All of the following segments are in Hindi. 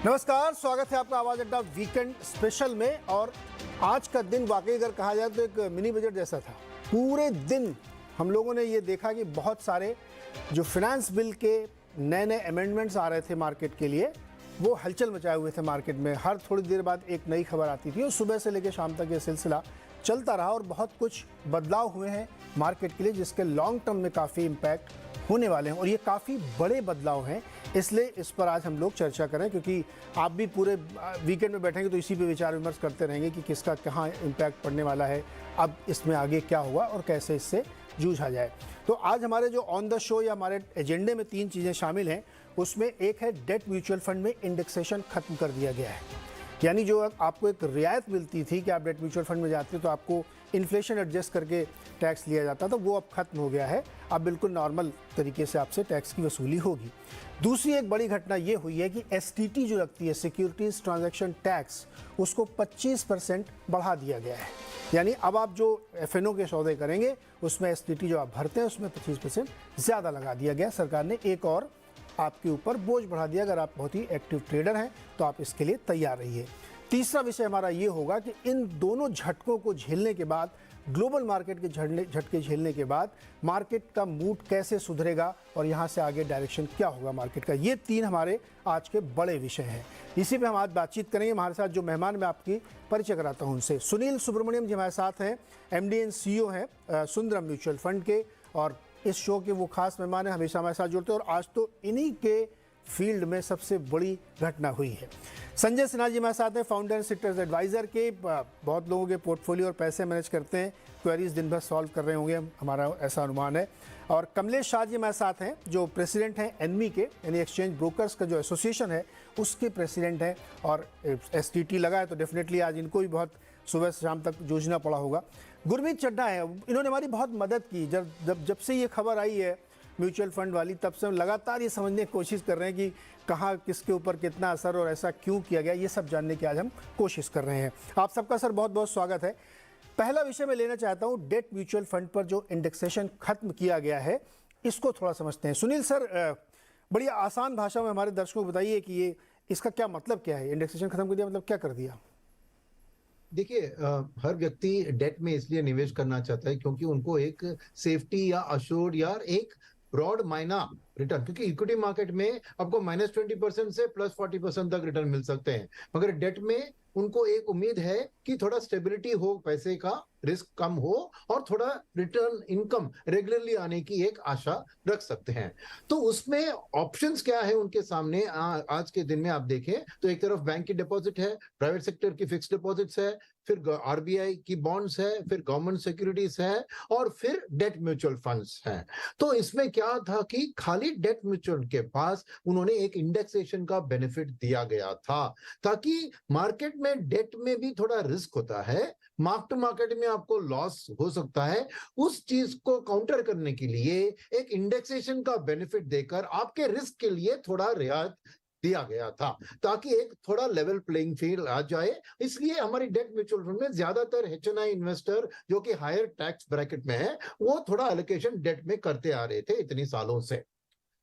नमस्कार, स्वागत है आपका आवाज अड्डा वीकेंड स्पेशल में। और आज का दिन वाकई अगर कहा जाए तो एक मिनी बजट जैसा था। पूरे दिन हम लोगों ने ये देखा कि बहुत सारे जो फिनेंस बिल के नए नए अमेंडमेंट्स आ रहे थे मार्केट के लिए, वो हलचल मचाए हुए थे मार्केट में। हर थोड़ी देर बाद एक नई खबर आती थी और सुबह से लेकर शाम तक ये सिलसिला चलता रहा और बहुत कुछ बदलाव हुए हैं मार्केट के लिए, जिसके लॉन्ग टर्म में काफ़ी इम्पैक्ट होने वाले हैं और ये काफ़ी बड़े बदलाव हैं। इसलिए इस पर आज हम लोग चर्चा करें, क्योंकि आप भी पूरे वीकेंड में बैठेंगे तो इसी पे विचार विमर्श करते रहेंगे कि किसका कहाँ इम्पैक्ट पड़ने वाला है, अब इसमें आगे क्या हुआ और कैसे इससे जूझा जाए। तो आज हमारे जो ऑन द शो या हमारे एजेंडे में 3 चीज़ें शामिल हैं। उसमें एक है डेट म्यूचुअल फंड में इंडेक्सेशन खत्म कर दिया गया है। यानी जो आपको एक रियायत मिलती थी कि आप डेट म्यूचुअल फंड में जाते तो आपको इन्फ्लेशन एडजस्ट करके टैक्स लिया जाता था, वो अब खत्म हो गया है। अब बिल्कुल नॉर्मल तरीके से आपसे टैक्स की वसूली होगी। दूसरी एक बड़ी घटना ये हुई है कि एसटीटी जो लगती है, सिक्योरिटीज़ ट्रांजैक्शन टैक्स, उसको 25% बढ़ा दिया गया है। यानी अब आप जो एफएनओ के सौदे करेंगे उसमें एसटीटी जो आप भरते हैं उसमें 25% ज़्यादा लगा दिया गया। सरकार ने एक और आपके ऊपर बोझ बढ़ा दिया। अगर आप बहुत ही एक्टिव ट्रेडर हैं तो आप इसके लिए तैयार रहिए। तीसरा विषय हमारा ये होगा कि इन दोनों झटकों को झेलने के बाद, ग्लोबल मार्केट के झटके झेलने के बाद मार्केट का मूड कैसे सुधरेगा और यहाँ से आगे डायरेक्शन क्या होगा मार्केट का। ये 3 हमारे आज के बड़े विषय हैं। इसी पे हम आज बातचीत करेंगे। हमारे साथ जो मेहमान मैं आपकी परिचय कराता हूँ उनसे। सुनील सुब्रमण्यम जी हमारे साथ हैं, एमडी एंड सीईओ हैं सुंदरम म्यूचुअल फंड के, और इस शो के वो खास मेहमान हैं, हमेशा हमारे साथ जुड़ते हैं और आज तो इन्हीं के फील्ड में सबसे बड़ी घटना हुई है। संजय सिन्हा जी हमारे साथ हैं, फाउंडर एंड सिट्रस एडवाइज़र के, बहुत लोगों के पोर्टफोलियो और पैसे मैनेज करते हैं, क्वेरीज दिन भर सॉल्व कर रहे होंगे, हमारा ऐसा अनुमान है। और कमलेश शाह जी हमारे साथ हैं, जो प्रेसिडेंट हैं एनमी के, यानी एक्सचेंज ब्रोकर्स का जो एसोसिएशन है उसके प्रेसिडेंट हैं, और एसटीटी लगा है तो डेफिनेटली आज इनको भी बहुत सुबह से शाम तक जूझना पड़ा होगा। गुरमीत चड्ढा है, इन्होंने हमारी बहुत मदद की। जब से ये खबर आई है म्यूचुअल फंड वाली, तब से हम लगातार ये समझने की कोशिश कर रहे हैं कि कहाँ किसके ऊपर कितना असर और ऐसा क्यों किया गया, ये सब जानने की आज हम कोशिश कर रहे हैं। आप सबका सर बहुत बहुत स्वागत है। पहला विषय मैं लेना चाहता हूँ, डेट म्यूचुअल फंड पर जो इंडेक्सेशन खत्म किया गया है, इसको थोड़ा समझते हैं। सुनील सर, बड़ी आसान भाषा में हमारे दर्शकों को बताइए कि ये इसका क्या मतलब क्या है। इंडेक्सेशन खत्म कर दिया मतलब क्या कर दिया? देखिए, हर व्यक्ति डेट में इसलिए निवेश करना चाहता है क्योंकि उनको एक सेफ्टी या अश्योर्ड या एक ब्रॉड माइना रिटर्न, क्योंकि इक्विटी मार्केट में आपको -20% से +40% तक रिटर्न मिल सकते हैं, मगर डेट में उनको एक उम्मीद है कि थोड़ा स्टेबिलिटी हो, पैसे का रिस्क कम हो और थोड़ा रिटर्न इनकम रेगुलरली आने की एक आशा रख सकते हैं। तो उसमें ऑप्शंस क्या है उनके सामने? आज के दिन में आप देखें तो एक तरफ बैंक की डिपॉजिट है, प्राइवेट सेक्टर की फिक्स्ड डिपॉजिट्स है, फिर आरबीआई की बॉन्ड्स है, फिर गवर्नमेंट सिक्योरिटीज है और फिर डेट म्यूचुअल फंड्स हैं। तो इसमें क्या था कि खाली डेट म्यूचुअल के पास उन्होंने एक इंडेक्सेशन का बेनिफिट दिया गया था, ताकि मार्केट में डेट में भी थोड़ा रिस्क होता है, मार्क टू मार्केट में आपको लॉस हो सकता है। उस चीज को काउंटर करने के लिए एक इंडेक्सेशन का बेनिफिट देकर आपके रिस्क के लिए थोड़ा रियायत दिया गया था, ताकि एक थोड़ा लेवल प्लेइंग फील्ड आ जाए। इसलिए हमारी डेट म्यूचुअल फंड में ज्यादातर एचएनआई इन्वेस्टर जो कि हायर टैक्स ब्रैकेट में है, वो थोड़ा एलोकेशन डेट में करते आ रहे थे इतनी सालों से।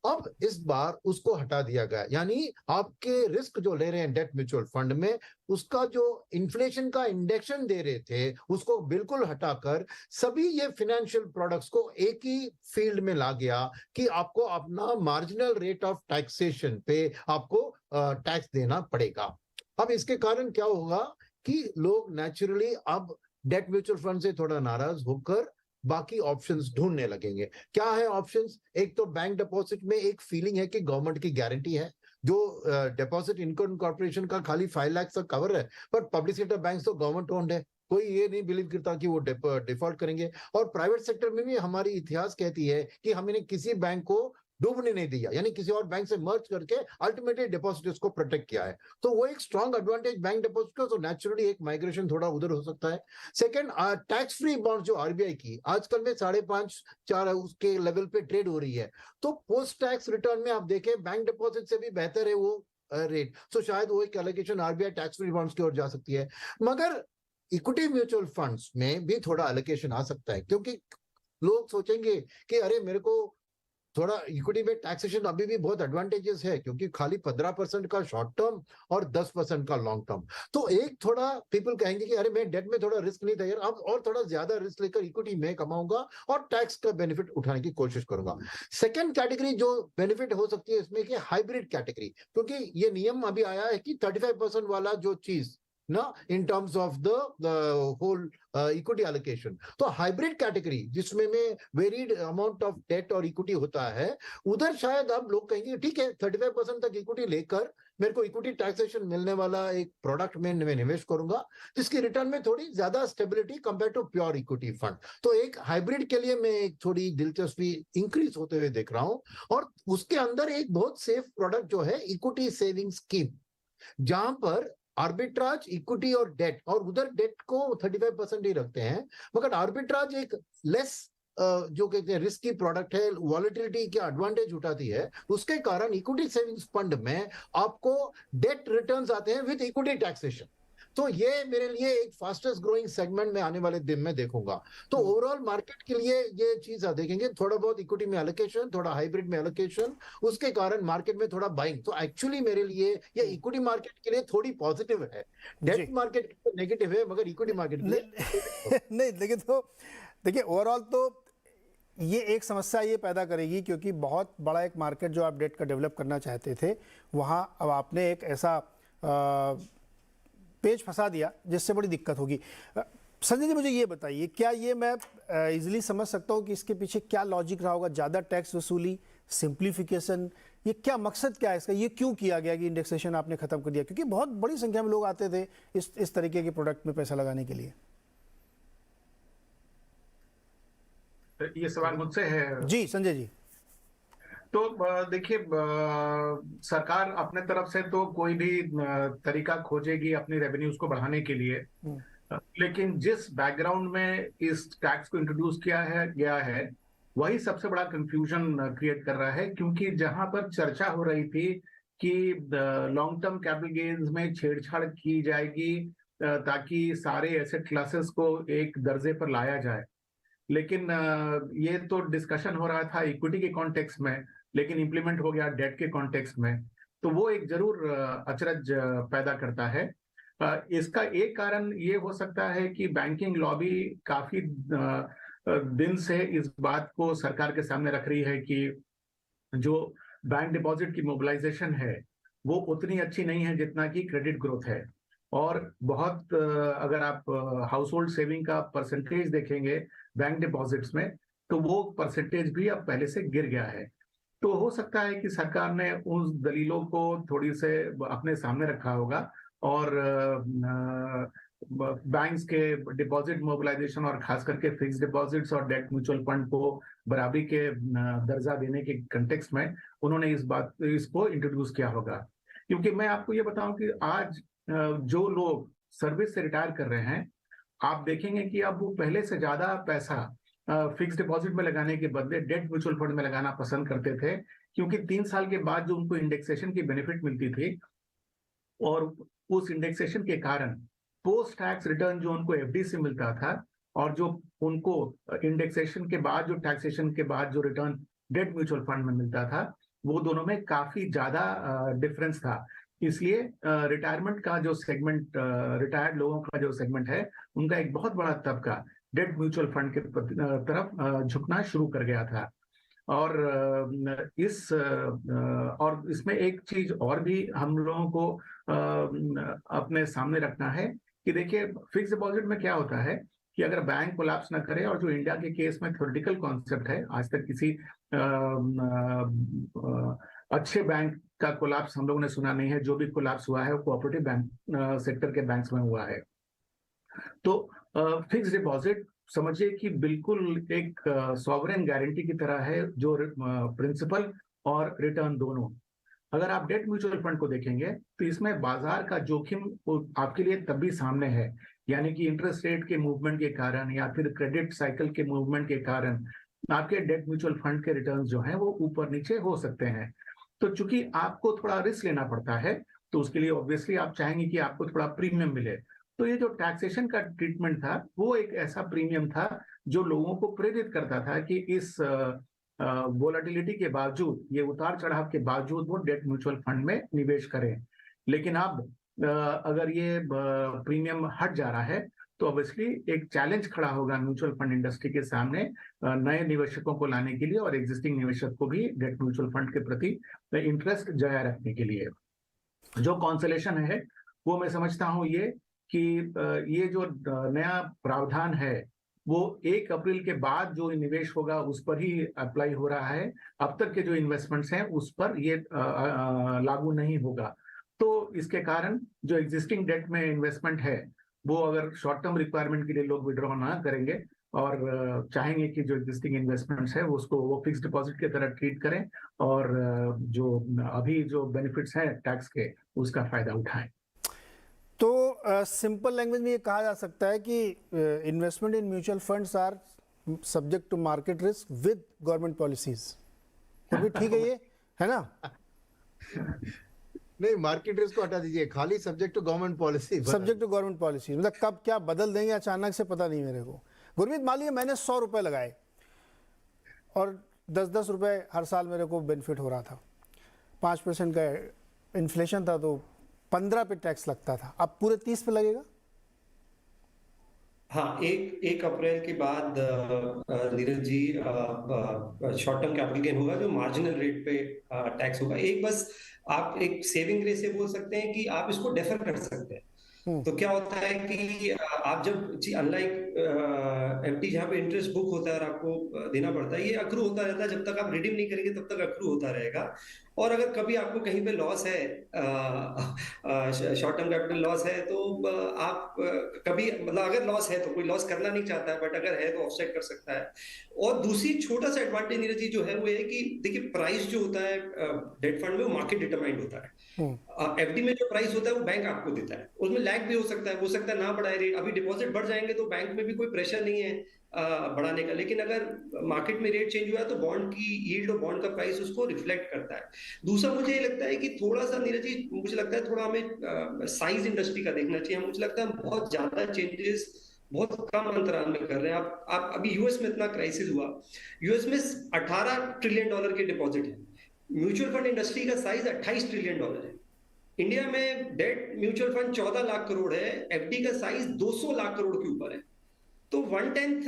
अब इस बार उसको हटा दिया गया, यानी आपके रिस्क जो ले रहे हैं डेट म्यूचुअल फंड में, उसका जो इन्फ्लेशन का इंडेक्शन दे रहे थे उसको बिल्कुल हटाकर सभी ये फाइनेंशियल प्रोडक्ट्स को एक ही फील्ड में ला गया कि आपको अपना मार्जिनल रेट ऑफ टैक्सेशन पे आपको टैक्स देना पड़ेगा। अब इसके कारण क्या होगा कि लोग नेचुरली अब डेट म्यूचुअल फंड से थोड़ा नाराज होकर बाकी ऑप्शंस ढूंढने लगेंगे। क्या है ऑप्शंस? एक तो बैंक डिपॉजिट में एक फीलिंग है कि गवर्नमेंट की गारंटी है, जो डिपॉजिट इनकम कॉर्पोरेशन का खाली 5 लाख का कवर है, पर पब्लिक सेक्टर बैंक तो गवर्नमेंट ओन्ड है, कोई ये नहीं बिलीव करता कि वो डिफॉल्ट करेंगे। और प्राइवेट सेक्टर में भी हमारी इतिहास कहती है कि हमने किसी बैंक को डूबने नहीं दिया, यानी किसी और बैंक से मर्ज करके अल्टीमेटली डिपॉजिटर्स को प्रोटेक्ट किया है। तो वो एक स्ट्रॉन्ग एडवांटेज बैंक डिपॉजिट का, तो नेचुरली एक माइग्रेशन थोड़ा उधर हो सकता है। सेकंड, टैक्स फ्री बॉन्ड जो आरबीआई की आजकल में 5.5-4 उसके लेवल पे ट्रेड हो रही है, तो पोस्ट टैक्स रिटर्न में आप देखें बैंक डिपॉजिट से भी बेहतर है वो रेट, तो शायद वो एक allocation RBI tax free bonds की ओर जा सकती है। मगर इक्विटी म्यूचुअल फंड्स में भी थोड़ा एलोकेशन आ सकता है, क्योंकि लोग सोचेंगे कि अरे मेरे को थोड़ा इक्विटी में टैक्सेशन अभी भी बहुत एडवांटेजेस है, क्योंकि खाली 15% का शॉर्ट टर्म और 10% का लॉन्ग टर्म। तो एक थोड़ा पीपल कहेंगे कि अरे मैं डेट में थोड़ा रिस्क नहीं था यार, अब और थोड़ा ज्यादा रिस्क लेकर इक्विटी में कमाऊंगा और टैक्स का बेनिफिट उठाने की कोशिश करूंगा। सेकेंड कैटेगरी जो बेनिफिट हो सकती है इसमें कि हाइब्रिड कैटेगरी, क्योंकि ये नियम अभी आया है कि 35% वाला जो चीज ना in terms of the whole equity allocation, तो हाइब्रिड कैटेगरी जिसमें में वेरिड अमाउंट ऑफ डेट और इक्विटी होता है, उधर शायद अब लोग कहेंगे ठीक है 35% तक इक्विटी लेकर मेरे को इक्विटी टैक्सेशन मिलने वाला एक प्रोडक्ट में मैं निवेश करूंगा, जिसकी रिटर्न में थोड़ी ज्यादा stability compare to pure equity fund. तो एक हाइब्रिड के लिए मैं एक थोड़ी दिलचस्पी इंक्रीज होते हुए देख रहा हूं। और उसके अंदर एक बहुत सेफ प्रोडक्ट जो है इक्विटी सेविंग स्कीम, जहां पर आर्बिट्राज इक्विटी और डेट, और उधर डेट को 35% ही रखते हैं, मगर आर्बिट्राज एक लेस जो कहते हैं रिस्की प्रोडक्ट है, वॉलेटिलिटी के एडवांटेज उठाती है, उसके कारण इक्विटी सेविंग्स फंड में आपको डेट रिटर्न्स आते हैं विद इक्विटी टैक्सेशन। तो ये मेरे लिए एक फास्टेस्ट ग्रोइंग सेगमेंट में आने वाले दिन में देखूंगा। तो ओवरऑल मार्केट के लिए ये चीज आप देखेंगे, थोड़ा बहुत इक्विटी में एलोकेशन, थोड़ा हाइब्रिड में एलोकेशन, उसके कारण मार्केट में थोड़ा बाइंग। तो एक्चुअली मेरे लिए ये इक्विटी मार्केट के लिए थोड़ी पॉजिटिव है, डेट मार्केट के लिए नेगेटिव है, मगर इक्विटी मार्केट के लिए नहीं, लेकिन तो देखिए ओवरऑल तो ये एक समस्या ये पैदा करेगी, क्योंकि बहुत बड़ा एक मार्केट जो आप डेट का डेवलप करना चाहते थे, वहाँ अब आपने एक ऐसा पेज फंसा दिया जिससे बड़ी दिक्कत होगी। संजय जी मुझे ये बताइए, क्या ये मैं इजीली समझ सकता हूँ कि इसके पीछे क्या लॉजिक रहा होगा? ज़्यादा टैक्स वसूली, सिंप्लीफिकेशन, ये क्या मकसद क्या है इसका? ये क्यों किया गया कि इंडेक्सेशन आपने खत्म कर दिया? क्योंकि बहुत बड़ी संख्या में लोग आते थे इस तरीके के प्रोडक्ट में पैसा लगाने के लिए। ये सवाल मुझसे है जी संजय जी। तो देखिए, सरकार अपने तरफ से तो कोई भी तरीका खोजेगी अपनी रेवेन्यूज को बढ़ाने के लिए, लेकिन जिस बैकग्राउंड में इस टैक्स को इंट्रोड्यूस गया है वही सबसे बड़ा कंफ्यूजन क्रिएट कर रहा है। क्योंकि जहां पर चर्चा हो रही थी कि लॉन्ग टर्म कैपिटल गेन्स में छेड़छाड़ की जाएगी ताकि सारे एसेट क्लासेस को एक दर्जे पर लाया जाए, लेकिन ये तो डिस्कशन हो रहा था इक्विटी के कॉन्टेक्स्ट में, लेकिन इंप्लीमेंट हो गया डेट के कॉन्टेक्स्ट में। तो वो एक जरूर अचरज पैदा करता है। इसका एक कारण ये हो सकता है कि बैंकिंग लॉबी काफी दिन से इस बात को सरकार के सामने रख रही है कि जो बैंक डिपॉजिट की मोबिलाइजेशन है वो उतनी अच्छी नहीं है जितना कि क्रेडिट ग्रोथ है। और बहुत अगर आप हाउस होल्ड सेविंग का परसेंटेज देखेंगे बैंक डिपॉजिट्स में, तो वो परसेंटेज भी अब पहले से गिर गया है। तो हो सकता है कि सरकार ने उन दलीलों को थोड़ी से अपने सामने रखा होगा और बैंक्स के डिपॉजिट मोबिलाइजेशन और खास करके फिक्स डिपॉजिट्स और डेट म्यूचुअल फंड को बराबरी के दर्जा देने के कंटेक्स्ट में उन्होंने इसको इंट्रोड्यूस किया होगा। क्योंकि मैं आपको ये बताऊं कि आज जो लोग सर्विस से रिटायर कर रहे हैं, आप देखेंगे कि अब वो पहले से ज्यादा पैसा फिक्स डिपॉजिट में लगाने के बदले डेट म्यूचुअल फंड में लगाना पसंद करते थे, क्योंकि 3 साल के बाद जो उनको इंडेक्सेशन की बेनिफिट मिलती थी और उस इंडेक्सेशन के कारण पोस्ट टैक्स रिटर्न जो उनको एफडी से मिलता था और जो उनको इंडेक्सेशन के बाद जो टैक्सेशन के बाद जो रिटर्न डेट म्यूचुअल फंड में मिलता था, वो दोनों में काफी ज्यादा डिफरेंस था। इसलिए रिटायरमेंट का जो सेगमेंट, रिटायर्ड लोगों का जो सेगमेंट है, उनका एक बहुत बड़ा तबका डेट म्यूचुअल फंड के तरफ झुकना शुरू कर गया था। और इसमें एक चीज और भी हम लोगों को अपने सामने रखना है कि देखिए फिक्स डिपॉजिट में क्या होता है कि अगर बैंक कोलैप्स ना करे, और जो इंडिया के केस में थ्योरेटिकल कॉन्सेप्ट है, आज तक किसी अच्छे बैंक का कोलैप्स हम लोगों ने सुना नहीं है। जो भी कोलैप्स हुआ है वो कोऑपरेटिव बैंक सेक्टर के बैंक्स में हुआ है। तो फिक्स डिपॉजिट समझिए कि बिल्कुल एक सॉवरेन गारंटी की तरह है, जो प्रिंसिपल और रिटर्न दोनों। अगर आप डेट म्यूचुअल फंड को देखेंगे तो इसमें बाजार का जोखिम आपके लिए तब भी सामने है, यानी कि इंटरेस्ट रेट के मूवमेंट के कारण या फिर क्रेडिट साइकिल के मूवमेंट के कारण आपके डेट म्यूचुअल फंड के रिटर्न जो हैं वो ऊपर नीचे हो सकते हैं। तो चूंकि आपको थोड़ा रिस्क लेना पड़ता है, तो उसके लिए ऑब्वियसली आप चाहेंगे कि आपको थोड़ा प्रीमियम मिले। तो ये जो टैक्सेशन का ट्रीटमेंट था वो एक ऐसा प्रीमियम था जो लोगों को प्रेरित करता था कि इस वोलेटिलिटी के बावजूद, ये उतार चढ़ाव के बावजूद वो डेट म्यूचुअल फंड में निवेश करें। लेकिन अब अगर ये प्रीमियम हट जा रहा है तो ऑब्वियसली एक चैलेंज खड़ा होगा म्यूचुअल फंड इंडस्ट्री के सामने नए निवेशकों को लाने के लिए और एग्जिस्टिंग निवेशक को भी डेट म्यूचुअल फंड के प्रति इंटरेस्ट जारी रखने के लिए। जो कॉन्सलेशन है वो मैं समझता हूँ ये कि ये जो नया प्रावधान है वो 1 अप्रैल के बाद जो निवेश होगा उस पर ही अप्लाई हो रहा है। अब तक के जो इन्वेस्टमेंट्स हैं उस पर ये लागू नहीं होगा। तो इसके कारण जो एग्जिस्टिंग डेट में इन्वेस्टमेंट है वो अगर शॉर्ट टर्म रिक्वायरमेंट के लिए लोग विड्रॉ ना करेंगे और चाहेंगे कि जो एग्जिस्टिंग इन्वेस्टमेंट्स है उसको वो फिक्स डिपॉजिट की तरह ट्रीट करें और जो अभी जो बेनिफिट्स हैं टैक्स के उसका फायदा उठाएं। तो सिंपल लैंग्वेज में ये कहा जा सकता है कि investment in mutual funds are subject to market risk with government policies. ठीक है ये, है ना? नहीं, मार्केट रिस्क को हटा दीजिए, खाली subject to government policy. Subject to government policy मतलब कब क्या बदल देंगे अचानक से पता नहीं मेरे को। गुरमीत, मान लीजिए मैंने 100 रुपए लगाए और 10-10 रुपए हर साल मेरे को बेनिफिट हो रहा था, 5% का इन्फ्लेशन था तो 15 पे टैक्स लगता था, अब पूरे 30 पे लगेगा? हाँ, एक अप्रैल के बाद Neeraj ji short term capital gain होगा जो मार्जिनल रेट पे टैक्स होगा। एक बस आप एक सेविंग ग्रेस से बोल सकते हैं कि आप इसको डेफर कर सकते हैं। तो क्या होता है कि आप जब अनलाइक एफडी जहाँ पे इंटरेस्ट बुक होता है और आपको देना पड़ता है, ये अक्रू होता रहता है, जब तक आप रिडीम नहीं करेंगे तब तक अक्रू होता रहेगा। और अगर कभी आपको कहीं पे लॉस है, शॉर्ट टर्म कैपिटल लॉस है, तो आप कभी मतलब अगर लॉस है तो कोई लॉस करना नहीं चाहता है, बट अगर है तो ऑफसेट कर सकता है। और दूसरी छोटा सा एडवांटेज नीरज जी जो है वो है कि देखिए प्राइस जो होता है डेट फंड में वो मार्केट डिटरमाइंड होता है। एफडी में जो प्राइस होता है वो बैंक आपको देता है, उसमें लैग भी हो सकता है ना बढ़ाए रेट। अभी डिपॉजिट बढ़ जाएंगे तो बैंक में भी कोई प्रेशर नहीं है बढ़ाने का, लेकिन अगर मार्केट में रेट चेंज हुआ तो बॉन्ड की यील्ड और बॉन्ड का प्राइस उसको रिफ्लेक्ट करता है। दूसरा मुझे ये लगता है कि थोड़ा सा नीरज जी मुझे लगता है थोड़ा हमें साइज इंडस्ट्री का देखना चाहिए। मुझे लगता है बहुत ज्यादा चेंजेस बहुत कम अंतराल में कर रहे हैं। आप अभी यूएस में इतना क्राइसिस हुआ, यूएस में $18 ट्रिलियन के डिपॉजिट है, म्यूचुअल फंड इंडस्ट्री का साइज $28 ट्रिलियन है। इंडिया में debt mutual fund 14 lakh crore है, एफडी का साइज 200 लाख करोड़ के ऊपर है। तो 1/10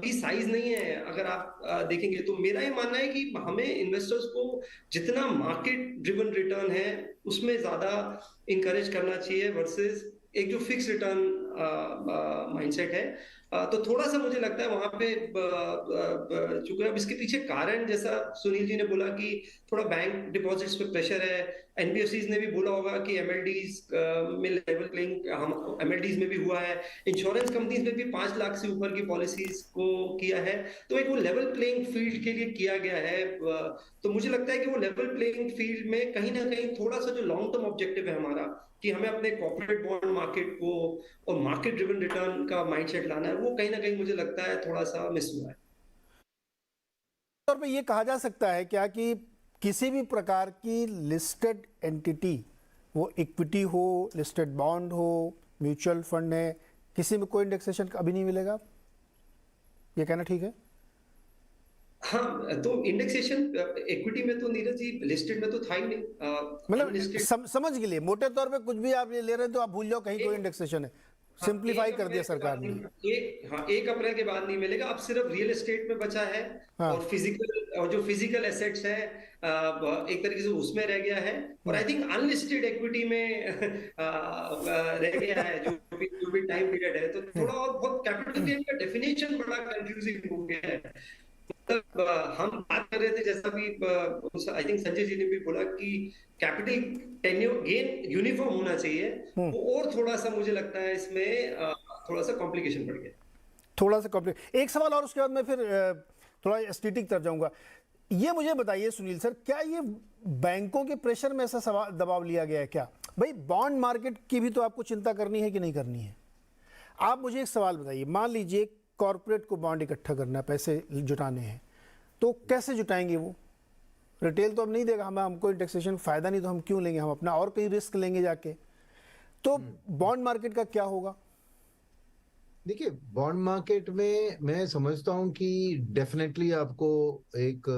भी साइज नहीं है अगर आप देखेंगे। तो मेरा ये मानना है कि हमें इन्वेस्टर्स को जितना मार्केट ड्रिवन रिटर्न है उसमें ज्यादा इंकरेज करना चाहिए वर्सेस एक जो फिक्स रिटर्न माइंडसेट है। तो थोड़ा सा मुझे लगता है वहां पे चूंकि अब इसके पीछे कारण जैसा सुनील जी ने बोला कि थोड़ा बैंक डिपॉजिट्स पे प्रेशर है, एनबीएफसीज ने भी बोला होगा कि एमएलडीज में लेवल प्लेइंग एमएलडीज में भी हुआ है, इंश्योरेंस कंपनीज में भी 5 लाख से ऊपर की पॉलिसीज को किया है। तो एक वो लेवल प्लेइंग फील्ड के लिए किया गया है। तो मुझे लगता है कि वो लेवल प्लेइंग फील्ड में कहीं ना कहीं थोड़ा सा जो लॉन्ग टर्म ऑब्जेक्टिव है हमारा कि हमें अपने कॉर्पोरेट बॉन्ड मार्केट को और मार्केट ड्रिवन रिटर्न का माइंडसेट लाना है, वो कहीं ना कहीं मुझे लगता है थोड़ा सा मिस हुआ है। तौर पे ये कहा जा सकता है क्या कि किसी भी प्रकार की लिस्टेड एंटिटी, वो इक्विटी हो, लिस्टेड बॉन्ड हो, म्यूचुअल फंड है, किसी में कोई इंडेक्सेशन अभी नहीं मिलेगा, ये कहना ठीक है? हाँ, तो इंडेक्सेशन इक्विटी में तो नीरज जी लिस्टेड में तो था ही नहीं। मतलब समझ के लिए मोटे तौर पे कुछ भी आप ले रहे हैं तो आप भूल जाओ कहीं कोई इंडेक्सेशन है। सिंप्लीफाई कर दिया सरकार ने। 1 अप्रैल के बाद नहीं मिलेगा, अब सिर्फ रियल एस्टेट में बचा है। हाँ। और जो फिजिकल एसेट्स है एक तरीके से उसमें रह गया है, और आई थिंक अनलिस्टेड इक्विटी में रह गया है जो भी टाइम पीरियड है। तो थोड़ा और बहुत कैपिटल गेन का डेफिनेशन बड़ा कंफ्यूजिंग हो गया है। मतलब हम बात कर रहे थे जैसा भी आई थिंक संजय जी ने भी बोला कि कैपिटल टेन्योर गेन यूनिफॉर्म होना चाहिए, और थोड़ा सा मुझे लगता है इसमें थोड़ा सा कॉम्प्लिकेशन बढ़ गया, थोड़ा सा कॉम्प्लिकेशन। एक सवाल और उसके बाद मैं फिर थोड़ा एस्थेटिक तरफ जाऊंगा। ये मुझे बताइए सुनील सर, क्या ये बैंकों के प्रेशर में ऐसा दबाव लिया गया है क्या? भाई बॉन्ड मार्केट की भी तो आपको चिंता करनी है कि नहीं करनी है? आप मुझे एक सवाल बताइए, मान लीजिए कॉर्पोरेट को बॉन्ड इकट्ठा करना है, पैसे जुटाने हैं, तो कैसे जुटाएंगे वो? रिटेल तो अब नहीं देगा, हमको इंडेक्सेशन फायदा नहीं, तो हम क्यों लेंगे, हम अपना और कहीं रिस्क लेंगे जाके। तो बॉन्ड मार्केट का क्या होगा? देखिए बॉन्ड मार्केट में मैं समझता हूं कि डेफिनेटली आपको एक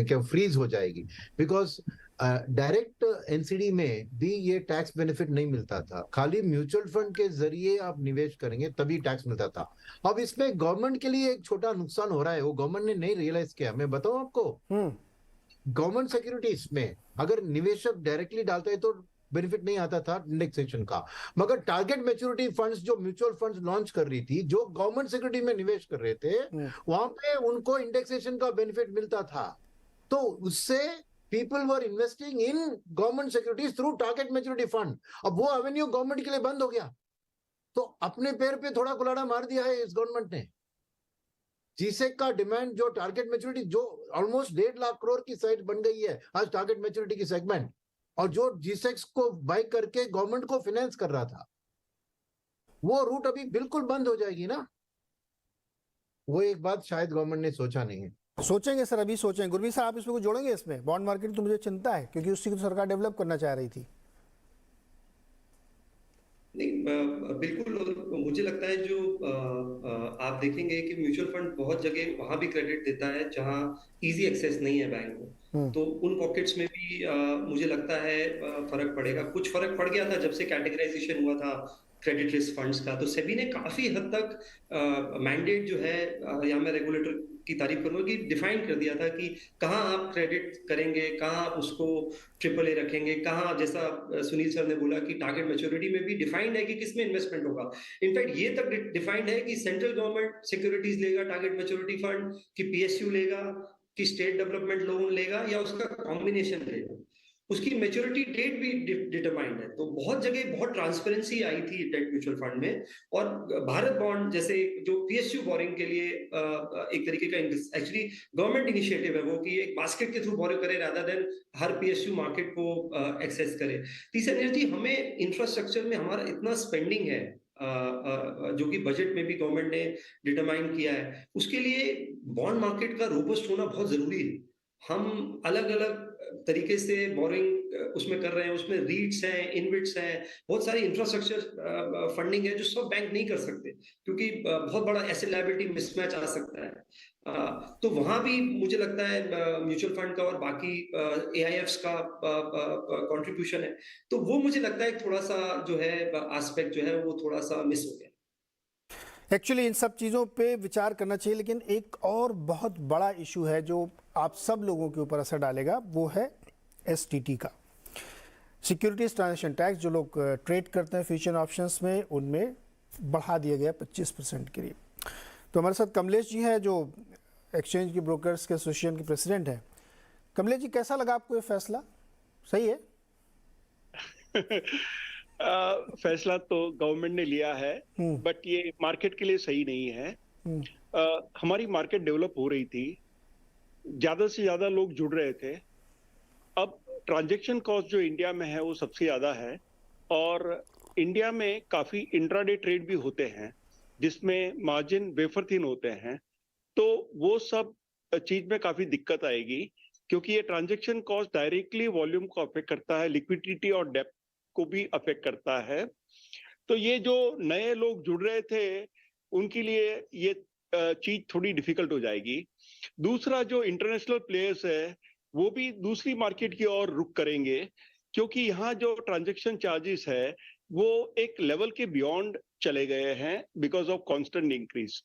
क्या फ्रीज हो जाएगी, बिकॉज डायरेक्ट एनसीडी में भी ये टैक्स बेनिफिट नहीं मिलता था, खाली म्यूचुअल फंड के जरिए आप निवेश करेंगे तभी टैक्स मिलता था। अब इसमें गवर्नमेंट के लिए एक छोटा नुकसान हो रहा है, वो गवर्नमेंट ने नहीं रियलाइज किया। मैं बताऊं आपको, गवर्नमेंट सिक्योरिटीज में अगर निवेशक डायरेक्टली डालता है तो बेनिफिट नहीं आता था इंडेक्सेशन का, मगर टारगेट मैच्योरिटी फंड्स जो म्यूचुअल फंड्स लॉन्च कर रही थी, जो गवर्नमेंट सिक्योरिटी में निवेश कर रहे थे, वहां पे उनको इंडेक्सेशन का बेनिफिट मिलता था। तो उससे people were investing in government securities through target maturity fund. अब वो एवेन्यू गवर्नमेंट के लिए बंद हो गया, तो अपने पैर पे थोड़ा कुल्हाड़ा मार दिया है इस गवर्नमेंट ने। जीसेक का डिमांड जो टारगेट मैच्योरिटी जो ऑलमोस्ट 1.5 लाख करोड़ की साइट बन गई है आज टारगेट मैच्योरिटी की सेगमेंट, और जो जीसेक्स को बाय करके गवर्नमेंट को फाइनेंस कर रहा था, वो रूट अभी बिल्कुल बंद हो जाएगी ना। वो एक बात शायद गवर्नमेंट ने सोचा नहीं है। सोचेंगे सर, अभी सोचेंगे। गुरमीत साहब आप इसमें कुछ जोड़ेंगे? इसमें बॉन्ड मार्केट तो मुझे चिंता है, क्योंकि उसी को सरकार डेवलप करना चाह रही थी। नहीं, बिल्कुल। और मुझे लगता है जो आप देखेंगे कि म्यूचुअल फंड बहुत जगह वहां भी क्रेडिट देता है जहां इजी एक्सेस नहीं है बैंक को, तो उन पॉकेट्स में भी मुझे लगता है फर्क पड़ेगा। कुछ फर्क पड़ गया था जब से कैटेगराइजेशन हुआ था क्रेडिट रिस्क फंड्स का, तो सेबी ने काफी हद तक मैंडेट जो है, या मैं रेगुलेटर की तारीफ करूंगा कि डिफाइन कर दिया था कि कहाँ आप क्रेडिट करेंगे, कहाँ आप उसको ट्रिपल ए रखेंगे, कहाँ, जैसा सुनील सर ने बोला कि टारगेट मैच्योरिटी में भी डिफाइंड है कि किसमें इन्वेस्टमेंट होगा। इनफैक्ट ये तक डिफाइंड है कि सेंट्रल गवर्नमेंट सिक्योरिटीज लेगा टारगेट मैच्योरिटी फंड, कि पीएसयू लेगा, कि स्टेट डेवलपमेंट लोन लेगा, या उसका कॉम्बिनेशन लेगा। उसकी मैच्योरिटी डेट भी डिटरमाइंड है। तो बहुत जगह बहुत ट्रांसपेरेंसी आई थी डेट म्यूचुअल फंड में। और भारत बॉन्ड जैसे जो पीएसयू बोरिंग के लिए एक तरीके का एक्चुअली गवर्नमेंट इनिशिएटिव है वो, कि एक बास्केट के थ्रू बोरो करे रादर देन हर पीएसयू मार्केट को एक्सेस करे। तीसरा जी, हमें इंफ्रास्ट्रक्चर में हमारा इतना स्पेंडिंग है जो कि बजट में भी गवर्नमेंट ने डिटरमाइन किया है, उसके लिए बॉन्ड मार्केट का रोबस्ट होना बहुत जरूरी है। हम अलग अलग तरीके से बोरिंग उसमें कर रहे हैं, उसमें रीट्स हैं, इनविट्स हैं, बहुत सारी इंफ्रास्ट्रक्चर फंडिंग है जो सब बैंक नहीं कर सकते, क्योंकि बहुत बड़ा एसेट लायबिलिटी मिसमैच आ सकता है। तो वहां भी मुझे लगता है म्यूचुअल फंड का और बाकी एआईएफ्स का कंट्रीब्यूशन है। तो वो मुझे लगता है थोड़ा सा जो है एस्पेक्ट जो है वो थोड़ा सा मिस हो गया। एक्चुअली इन सब चीज़ों पे विचार करना चाहिए, लेकिन एक और बहुत बड़ा इशू है जो आप सब लोगों के ऊपर असर डालेगा, वो है एसटीटी का, सिक्योरिटीज ट्रांजैक्शन टैक्स। जो लोग ट्रेड करते हैं फ्यूचर ऑप्शंस में, उनमें बढ़ा दिया गया 25% के लिए। तो हमारे साथ कमलेश जी हैं जो एक्सचेंज की ब्रोकर्स के एसोसिएशन के प्रेसिडेंट हैं। कमलेश जी, कैसा लगा आपको ये फैसला? सही है? फैसला तो गवर्नमेंट ने लिया है, बट ये मार्केट के लिए सही नहीं है। हमारी मार्केट डेवलप हो रही थी, ज्यादा से ज्यादा लोग जुड़ रहे थे। अब ट्रांजैक्शन कॉस्ट जो इंडिया में है वो सबसे ज्यादा है, और इंडिया में काफी इंट्राडे ट्रेड भी होते हैं जिसमें मार्जिन वेफर थिन होते हैं। तो वो सब चीज में काफी दिक्कत आएगी, क्योंकि ये ट्रांजैक्शन कॉस्ट डायरेक्टली वॉल्यूम को अफेक्ट करता है, लिक्विडिटी और डेप्थ को भी अफेक्ट करता है। तो ये जो नए लोग जुड़ रहे थे उनके लिए ये चीज थोड़ी डिफिकल्ट हो जाएगी। दूसरा, जो इंटरनेशनल प्लेयर्स है वो भी दूसरी मार्केट की ओर रुख करेंगे, क्योंकि यहाँ जो ट्रांजैक्शन चार्जेस है वो एक लेवल के बियॉन्ड चले गए हैं बिकॉज ऑफ कांस्टेंट इंक्रीज।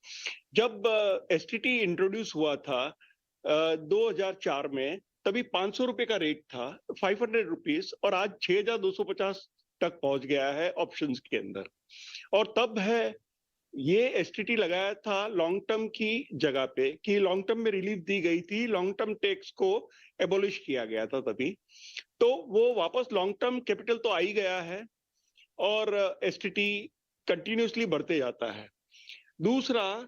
जब एसटीटी इंट्रोड्यूस हुआ था 2004 में, तभी 500 रुपए का रेट था, 500 रुपीज, और आज 6250 तक पहुंच गया है ऑप्शंस के अंदर। और तब है ये एसटीटी लगाया था लॉन्ग टर्म की जगह पे, कि लॉन्ग टर्म में रिलीफ दी गई थी, लॉन्ग टर्म टैक्स को एबोलिश किया गया था तभी। तो वो वापस लॉन्ग टर्म कैपिटल तो आ ही गया है, और एसटीटी कंटिन्यूसली बढ़ते जाता है। दूसरा,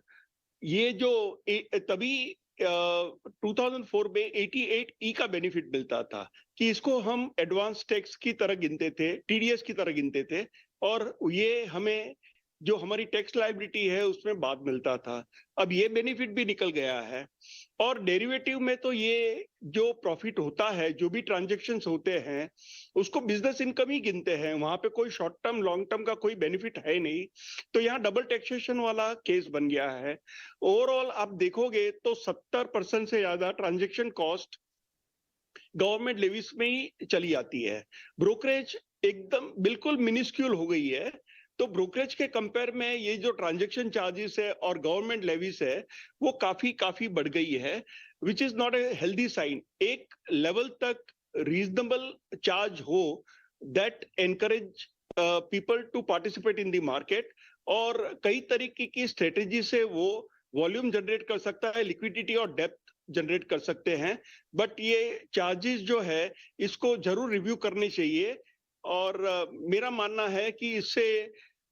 ये जो तभी 2004 में 88E का बेनिफिट मिलता था, कि इसको हम एडवांस टैक्स की तरह गिनते थे, टीडीएस की तरह गिनते थे, और ये हमें जो हमारी टैक्स लायबिलिटी है उसमें बाद मिलता था। अब ये बेनिफिट भी निकल गया है। और डेरिवेटिव में तो ये जो प्रॉफिट होता है, जो भी ट्रांजैक्शंस होते हैं, उसको बिजनेस इनकम ही गिनते हैं। वहां पे कोई शॉर्ट टर्म लॉन्ग टर्म का कोई बेनिफिट है नहीं। तो यहाँ डबल टैक्सेशन वाला केस बन गया है। ओवरऑल आप देखोगे तो 70% से ज्यादा ट्रांजैक्शन कॉस्ट गवर्नमेंट लेवीज में ही चली आती है। ब्रोकरेज एकदम बिल्कुल मिनिस्क्यूल हो गई है। तो ब्रोकरेज के कंपेयर में ये जो ट्रांजैक्शन चार्जेस है और गवर्नमेंट लेवीज है वो काफी बढ़ गई है, which is not a healthy sign. एक लेवल तक रीजनेबल चार्ज हो that encourage people to participate in the market, और कई तरीके की स्ट्रेटेजी से वो वॉल्यूम जनरेट कर सकता है, लिक्विडिटी और डेप्थ जनरेट कर सकते हैं। बट ये चार्जेस जो है इसको जरूर रिव्यू करनी चाहिए। और मेरा मानना है कि इससे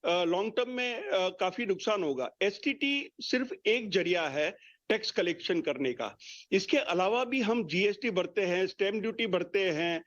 लॉन्ग टर्म में काफी नुकसान होगा। एसटीटी सिर्फ एक जरिया है टैक्स कलेक्शन करने का। इसके अलावा भी हम जीएसटी भरते हैं, स्टैम्प ड्यूटी भरते हैं,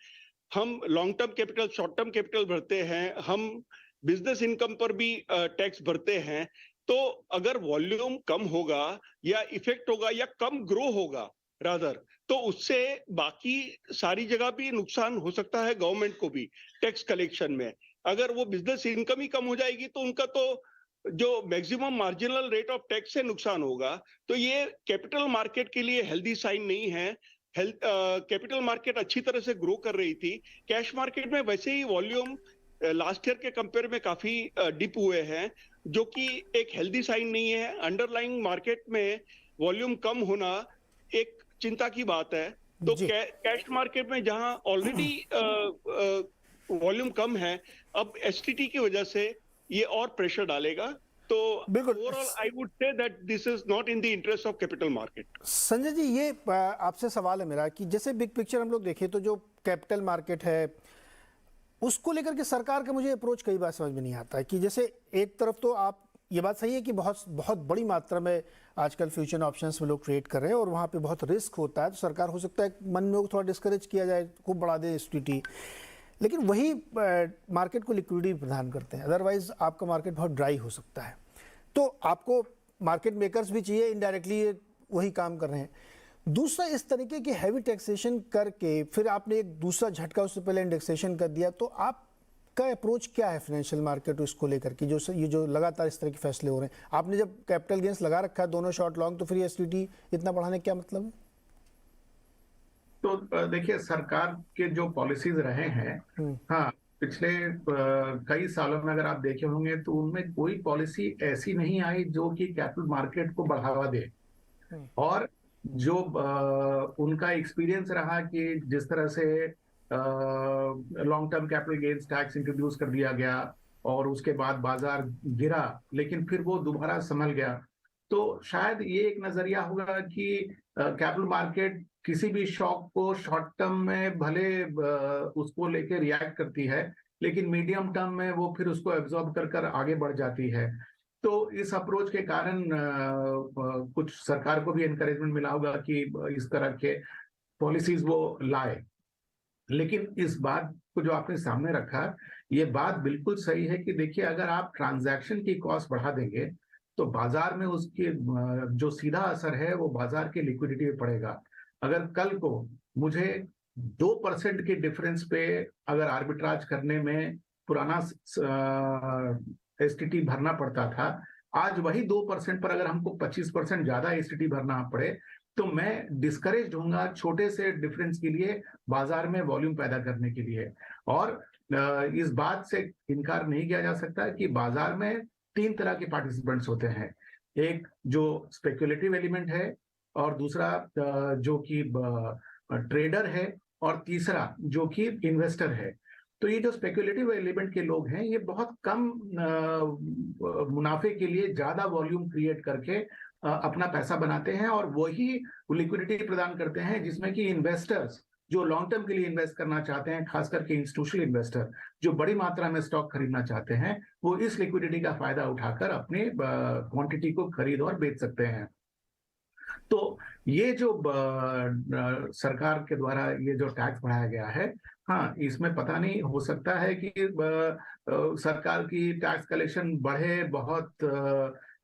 हम long term capital, short term capital भरते हैं, हम बिजनेस इनकम पर भी टैक्स भरते हैं। तो अगर वॉल्यूम कम होगा या इफेक्ट होगा या कम ग्रो होगा रादर, तो उससे बाकी सारी जगह भी नुकसान हो सकता है गवर्नमेंट को भी टैक्स कलेक्शन में। अगर वो बिजनेस इनकम ही कम हो जाएगी तो उनका तो जो maximum marginal rate of tax से नुकसान होगा। तो ये कैपिटल मार्केट के लिए हेल्दी साइन नहीं है। कैपिटल मार्केट अच्छी तरह से ग्रो कर रही थी। कैश मार्केट में वैसे ही वॉल्यूम लास्ट ईयर के कंपेयर में काफी डिप हुए हैं, जो कि एक हेल्दी साइन नहीं है। अंडरलाइंग मार्केट में वॉल्यूम कम होना एक चिंता की बात है। तो कैश मार्केट में जहां ऑलरेडी वॉल्यूम कम है, अब एसटीटी की वजह से ये और प्रेशर डालेगा। तो overall I would say that this is not in the interest of capital market. Sanjay ji, ये आपसे सवाल है मेरा कि जैसे बिग पिक्चर हम लोग देखें तो जो कैपिटल मार्केट है उसको लेकर के सरकार का मुझे अप्रोच कई बार समझ में नहीं आता है कि जैसे एक तरफ तो आप, ये बात सही है कि बहुत बड़ी मात्रा में आजकल फ्यूचर ऑप्शंस में लोग ट्रेड कर रहे हैं और वहाँ पे बहुत रिस्क होता है, तो सरकार हो सकता है मन में थोड़ा डिस्करेज किया जाए, खूब बढ़ा दे एसटीटी, लेकिन वही मार्केट को लिक्विडिटी प्रदान करते हैं। अदरवाइज आपका मार्केट बहुत ड्राई हो सकता है। तो आपको मार्केट मेकर्स भी चाहिए, इनडायरेक्टली वही काम कर रहे हैं। दूसरा, इस तरीके की हैवी टैक्सेशन करके फिर आपने एक दूसरा झटका, उससे पहले इंडेक्सेशन कर दिया, तो आपका अप्रोच क्या है फाइनेंशियल मार्केट इसको लेकर के, ये जो लगातार इस तरह के फैसले हो रहे हैं? आपने जब कैपिटल गेंस लगा रखा है दोनों शॉर्ट लॉन्ग, तो फिर एसटीटी इतना बढ़ाने क्या मतलब है? तो देखिए, सरकार के जो पॉलिसीज रहे हैं, हाँ, पिछले कई सालों में अगर आप देखे होंगे तो उनमें कोई पॉलिसी ऐसी नहीं आई जो कि कैपिटल मार्केट को बढ़ावा दे। और जो उनका एक्सपीरियंस रहा कि जिस तरह से long term capital gains tax introduce कर दिया गया और उसके बाद बाजार गिरा, लेकिन फिर वो दोबारा संभल गया। तो शायद ये एक नजरिया होगा कि कैपिटल मार्केट किसी भी शॉक को शॉर्ट टर्म में भले उसको लेके रिएक्ट करती है, लेकिन मीडियम टर्म में वो फिर उसको एब्जॉर्ब कर आगे बढ़ जाती है। तो इस अप्रोच के कारण कुछ सरकार को भी एनकरेजमेंट मिला होगा कि इस तरह के पॉलिसीज वो लाए। लेकिन इस बात को जो आपने सामने रखा, ये बात बिल्कुल सही है कि देखिए, अगर आप ट्रांजैक्शन की कॉस्ट बढ़ा देंगे तो बाजार में उसके जो सीधा असर है वो बाजार की लिक्विडिटी पे पड़ेगा। अगर कल को मुझे 2% के डिफरेंस पे अगर आर्बिट्राज करने में पुराना एसटीटी भरना पड़ता था, आज वही 2% पर अगर हमको 25% ज्यादा एसटीटी भरना पड़े, तो मैं डिस्करेज होऊंगा छोटे से डिफरेंस के लिए बाजार में वॉल्यूम पैदा करने के लिए। और इस बात से इनकार नहीं किया जा सकता कि बाजार में 3 तरह के पार्टिसिपेंट्स होते हैं। एक जो स्पेक्युलेटिव एलिमेंट है, और दूसरा जो कि ट्रेडर है, और तीसरा जो कि इन्वेस्टर है। तो ये जो स्पेक्युलेटिव एलिमेंट के लोग हैं, ये बहुत कम मुनाफे के लिए ज्यादा वॉल्यूम क्रिएट करके अपना पैसा बनाते हैं, और वही लिक्विडिटी प्रदान करते हैं जिसमें कि इन्वेस्टर्स जो लॉन्ग टर्म के लिए इन्वेस्ट करना चाहते हैं, खास करके इंस्टीट्यूशनल इन्वेस्टर जो बड़ी मात्रा में स्टॉक खरीदना चाहते हैं, वो इस लिक्विडिटी का फायदा उठाकर अपने क्वांटिटी को खरीद और बेच सकते हैं। तो ये जो सरकार के द्वारा ये जो टैक्स बढ़ाया गया है, हाँ, इसमें पता नहीं, हो सकता है कि सरकार की टैक्स कलेक्शन बढ़े बहुत,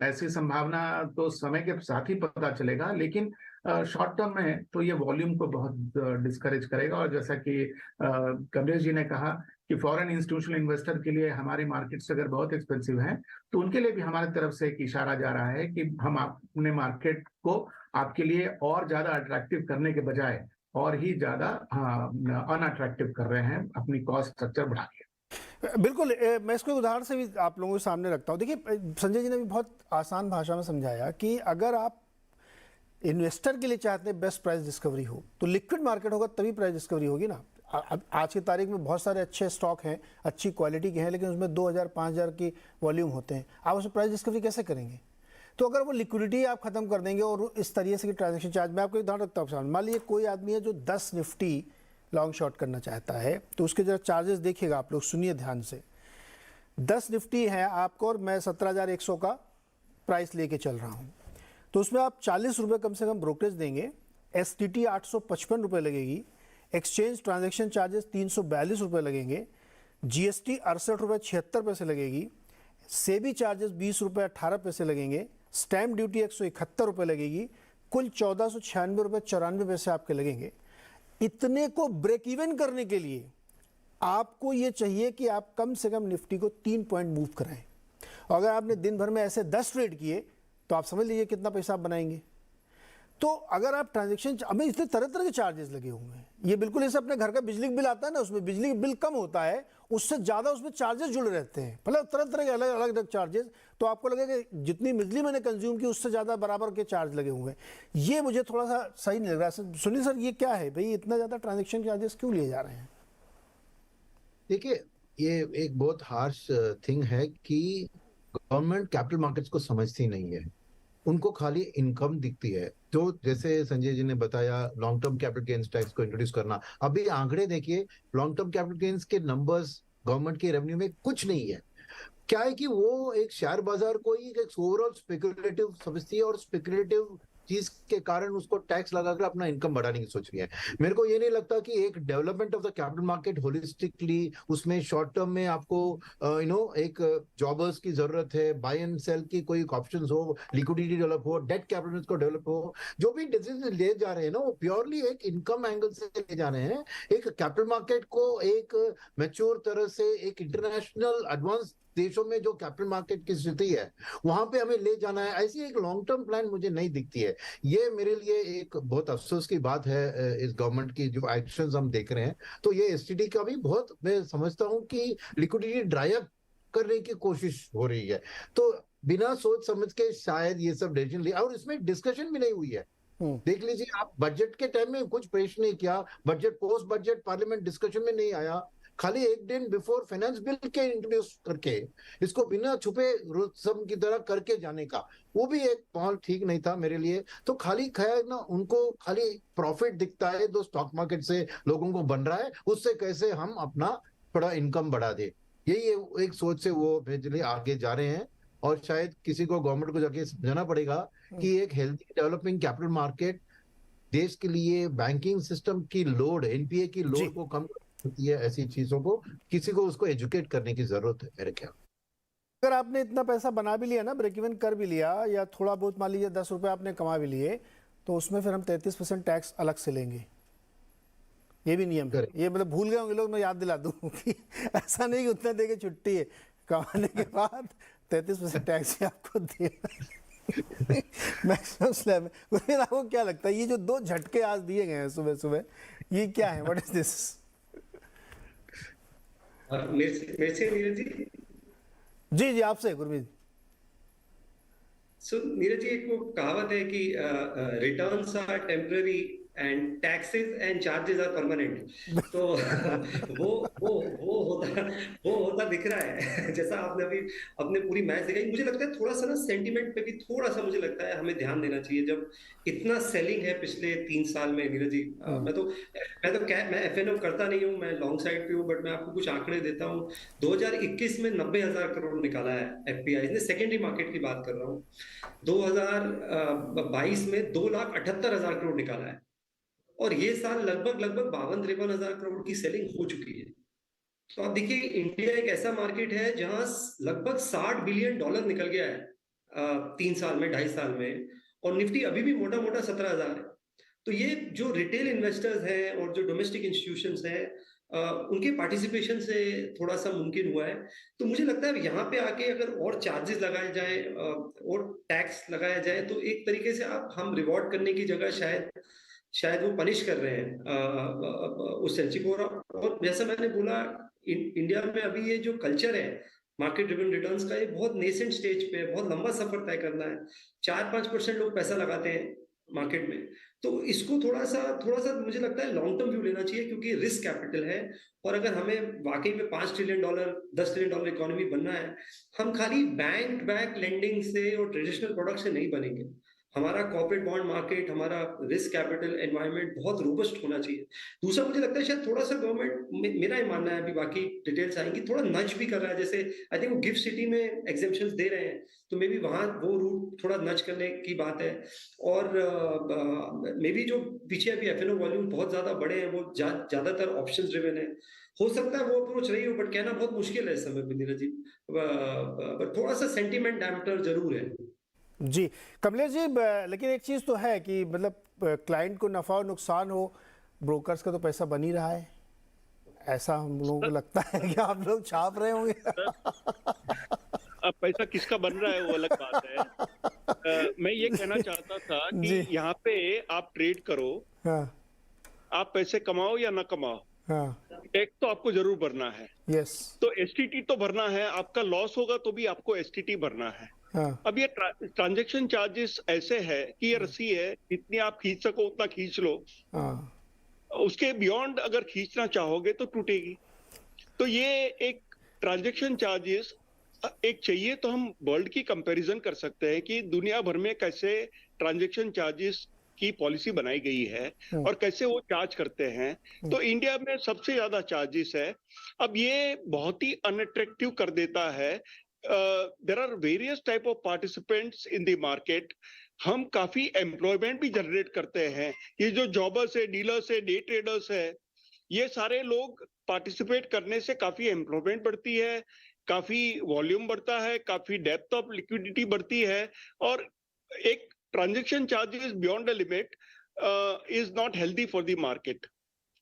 ऐसी संभावना तो समय के साथ ही पता चलेगा, लेकिन शॉर्ट टर्म में तो ये वॉल्यूम को बहुत डिस्करेज करेगा। और जैसा कि कमलेश जी ने कहा कि फॉरेन इंस्टीट्यूशनल इन्वेस्टर के लिए हमारी मार्केट्स अगर बहुत एक्सपेंसिव हैं, तो उनके लिए भी हमारी तरफ से एक इशारा जा रहा है कि हम अपने मार्केट को आपके लिए और ज्यादा अट्रैक्टिव करने के बजाय और ही ज्यादा अनअट्रैक्टिव कर रहे हैं, अपनी कॉस्ट स्ट्रक्चर बढ़ा के। बिल्कुल, मैं इसको उदाहरण से भी आप लोगों के सामने रखता हूँ। देखिए, संजय जी ने भी बहुत आसान भाषा में समझाया कि अगर आप इन्वेस्टर के लिए चाहते हैं बेस्ट प्राइस डिस्कवरी हो, तो लिक्विड मार्केट होगा तभी प्राइस डिस्कवरी होगी ना। आज की तारीख में बहुत सारे अच्छे स्टॉक हैं, अच्छी क्वालिटी के हैं, लेकिन उसमें 2000-5000 की वॉल्यूम होते हैं। आप उसमें प्राइस डिस्कवरी कैसे करेंगे? तो अगर वो लिक्विडिटी आप खत्म कर देंगे और इस तरीके से ट्रांजेक्शन चार्ज, मैं आपको एक उदाहरण रखता हूँ। मान लीजिए कोई आदमी है जो 10 निफ्टी लॉन्ग शॉर्ट करना चाहता है, तो उसके जरा चार्जेस देखिएगा आप लोग, सुनिए ध्यान से। 10 निफ्टी है आपको और मैं 17,100 का प्राइस लेके चल रहा हूँ, तो उसमें आप 40 रुपये कम से कम ब्रोकरेज देंगे, STT 855 रुपये लगेगी, एक्सचेंज ट्रांजैक्शन चार्जेस 342 रुपये लगेंगे, GST 68 रुपये 76 पैसे लगेगी, सेबी चार्जेस 20 रुपये 18 पैसे लगेंगे, स्टैम्प ड्यूटी 171 रुपये लगेगी, कुल 1496 रुपये 94 पैसे आपके लगेंगे। इतने को ब्रेक इवन करने के लिए आपको ये चाहिए कि आप कम से कम निफ्टी को 3 पॉइंट मूव कराएं। और अगर आपने दिन भर में ऐसे 10 ट्रेड किए तो आप समझ लीजिए कितना पैसा आप बनाएंगे। तो अगर आप ट्रांजेक्शन, हमें इसलिए तरह तरह के चार्जेस लगे हुए हैं। ये बिल्कुल ऐसे अपने घर का बिजली बिल आता है ना, उसमें बिजली बिल कम होता है, उससे ज़्यादा उसमें चार्जेस जुड़े रहते हैं, मतलब तरह तरह के अलग अलग चार्जेस। तो आपको लगेगा कि जितनी बिजली मैंने कंज्यूम की उससे ज़्यादा बराबर के चार्ज लगे हुए हैं। ये मुझे थोड़ा सा सही नहीं लग रहा है। सुनिए सर, ये क्या है भाई, इतना ज़्यादा ट्रांजेक्शन चार्जेस क्यों लिए जा रहे हैं? देखिए, ये एक बहुत हार्श थिंग है कि गवर्नमेंट कैपिटल मार्केट्स को समझती नहीं है, उनको खाली इनकम दिखती है। तो जैसे संजय जी ने बताया, long term capital gains tax को इंट्रोड्यूस करना, अभी आंकड़े देखिए, लॉन्ग टर्म कैपिटल गेन्स के नंबर्स गवर्नमेंट के रेवेन्यू में कुछ नहीं है। क्या है कि वो एक शेयर बाजार को ही एक ओवरऑल स्पेकुलेटिव समझती है और स्पेकुलेटिव चीज के कारण उसको टैक्स लगाकर अपना इनकम बढ़ाने की सोच रही है। मेरे को ये नहीं लगता कि एक development of the capital market holistically, उसमें शॉर्ट टर्म में आपको एक जॉबर्स की जरूरत है, बाय एंड सेल की कोई ऑप्शन हो, लिक्विडिटी डेवलप हो, डेट कैपिटल को डेवलप हो, जो भी डिसीजन ले जा रहे हैं ना, वो प्योरली एक इनकम एंगल से ले जा रहे हैं। एक कैपिटल मार्केट को एक मैच्योर तरह से एक इंटरनेशनल एडवांस देशों में जो कैपिटल मार्केट की स्थिति है वहां पे हमें ले जाना है, ऐसी एक लॉन्ग टर्म प्लान मुझे नहीं दिखती है। ये मेरे लिए एक बहुत अफसोस की बात है। इस गवर्नमेंट की जो एक्शंस हम देख रहे हैं, तो ये STT का भी बहुत, मैं समझता हूँ कि लिक्विडिटी ड्राई अप करने की कोशिश हो रही है। तो बिना सोच समझ के शायद ये सब डिसीजन लिया, और इसमें डिस्कशन भी नहीं हुई है। देख लीजिए आप, बजट के टाइम में कुछ पेश नहीं किया, budget post budget parliament discussion में नहीं आया, खाली एक दिन बिफोर फाइनेंस बिल के इंट्रोड्यूस करके इसको बिना छुपे रुस्तम की तरह करके जाने का, वो भी एक माहौल ठीक नहीं था मेरे लिए। तो खाली खैर ना, उनको खाली प्रॉफिट दिखता है जो स्टॉक मार्केट से लोगों को बन रहा है, उससे कैसे हम अपना थोड़ा इनकम बढ़ा दे, यही एक सोच से वो भेजले आगे जा रहे हैं। और शायद किसी को, गवर्नमेंट को जाके समझाना पड़ेगा कि एक हेल्थी डेवलपिंग कैपिटल मार्केट देश के लिए बैंकिंग सिस्टम की लोड, NPA की लोड को कम होती है। ऐसी चीजों को किसी को उसको एजुकेट करने की जरूरत है मेरे ख्याल। अगर आपने इतना पैसा बना भी लिया ना, ब्रेक इवन कर भी लिया, या थोड़ा बहुत मान लीजिए 10 रुपये आपने कमा भी लिए, तो उसमें फिर हम 33% टैक्स अलग से लेंगे। ये भी नियम है। ये मतलब भूल गए होंगे लोग, मैं याद दिला दूं कि ऐसा नहीं कि उतना दे के छुट्टी है, कमाने के बाद 33% टैक्स ही आपको देना मैक्सिमम स्लैब में। फिर आपको क्या लगता है, ये जो 2 झटके आज दिए गए हैं सुबह सुबह, ये क्या है? What is this? मेरे से नीरज जी जी आपसे गुरमीत। नीरज जी, एक वो कहावत है कि returns are temporary and taxes and charges are permanent. तो वो होता दिख रहा है जैसा आपने अभी अपने पूरी मैच दिखाई। मुझे लगता है थोड़ा सा ना सेंटिमेंट पे भी थोड़ा सा मुझे लगता है हमें ध्यान देना चाहिए। जब इतना सेलिंग है पिछले 3 साल में नीरज जी, मैं एफएनओ करता नहीं हूँ, मैं लॉन्ग साइड पे हूँ, बट मैं आपको कुछ आंकड़े देता हूँ। 2021 में 90,000 करोड़ निकाला है एफपीआई ने, सेकेंडरी मार्केट की बात कर रहा हूँ। 2022 में 2,78,000 करोड़ निकाला है, और ये साल लगभग 52-53,000 करोड़ की सेलिंग हो चुकी है। तो आप देखिए इंडिया एक ऐसा मार्केट है जहां लगभग $60 बिलियन निकल गया है 3 साल में, 2.5 साल में, और निफ्टी अभी भी मोटा मोटा 17,000 है। तो ये जो रिटेल इन्वेस्टर्स हैं और जो डोमेस्टिक इंस्टीट्यूशंस हैं, उनके पार्टिसिपेशन से थोड़ा सा मुमकिन हुआ है। तो मुझे लगता है यहाँ पे आके अगर और चार्जेस लगाए जाए और टैक्स लगाया जाए, तो एक तरीके से हम रिवॉर्ड करने की जगह शायद वो पनिश कर रहे हैं उस सेंसी को। और जैसा मैंने बोला, इंडिया में अभी ये जो कल्चर है मार्केट ड्रिवन रिटर्न्स का, ये बहुत नेसेंट स्टेज पे है, बहुत लंबा सफर तय करना है। 4-5% लोग पैसा लगाते हैं मार्केट में, तो इसको थोड़ा सा मुझे लगता है लॉन्ग टर्म व्यू लेना चाहिए, क्योंकि रिस्क कैपिटल है। और अगर हमें वाकई में $5 ट्रिलियन, $10 ट्रिलियन इकोनॉमी बनना है, हम खाली बैंक बैक लेंडिंग से और ट्रेडिशनल प्रोडक्ट से नहीं बनेंगे। हमारा कॉर्पोरेट बॉन्ड मार्केट, हमारा रिस्क कैपिटल एनवायरनमेंट बहुत रोबस्ट होना चाहिए। दूसरा मुझे लगता है शायद थोड़ा सा गवर्नमेंट, मेरा ये मानना है, अभी बाकी डिटेल्स आएंगी, थोड़ा नच भी कर रहा है। जैसे आई थिंक वो गिफ्ट सिटी में एग्जेम्पशंस दे रहे हैं, तो मे बी वहां वो रूट थोड़ा नच करने की बात है। और मे बी जो पीछे अभी एफएनओ वॉल्यूम बहुत ज्यादा बड़े हैं, वो ज्यादातर ऑप्शन ड्रिवन है। हो सकता है वो अप्रोच रही हो, बट कहना बहुत मुश्किल है इस समय पे नीरज जी। बट थोड़ा सा सेंटीमेंट डैम्पर जरूर है। जी कमलेश जी, लेकिन एक चीज़ तो है कि मतलब क्लाइंट को नफ़ा और नुकसान हो, ब्रोकर्स का तो पैसा बन ही रहा है, ऐसा हम लोगों को लगता है कि आप लोग छाप रहे होंगे। अब पैसा किसका बन रहा है वो अलग बात है। मैं ये कहना चाहता था कि यहाँ पे आप ट्रेड करो, हाँ, आप पैसे कमाओ या ना कमाओ, हाँ, टैक्स तो आपको जरूर भरना है। यस, तो एसटीटी तो भरना है, आपका लॉस होगा तो भी आपको एसटीटी भरना है। हाँ, अब ये ट्रांजैक्शन चार्जेस ऐसे है कि ये रस्सी है, जितनी आप खींच सको उतना खींच लो, हाँ, उसके बियॉन्ड अगर खींचना चाहोगे तो टूटेगी। तो ये एक ट्रांजैक्शन चार्जेस एक चाहिए, तो हम वर्ल्ड की कंपैरिजन कर सकते हैं कि दुनिया भर में कैसे ट्रांजैक्शन चार्जेस की पॉलिसी बनाई गई है और कैसे वो चार्ज करते हैं। तो इंडिया में सबसे ज्यादा चार्जेस है। अब ये बहुत ही अनअट्रैक्टिव कर देता है। There are various type of participants in the market. हम काफी एम्प्लॉयमेंट भी जनरेट करते हैं। ये जो जॉबर्स है, डीलर्स है, डे ट्रेडर्स है, ये सारे लोग पार्टिसिपेट करने से काफी एम्प्लॉयमेंट बढ़ती है, काफी वॉल्यूम बढ़ता है, काफी डेप्थ ऑफ लिक्विडिटी बढ़ती है। और एक transaction charges beyond a limit is not healthy for the market.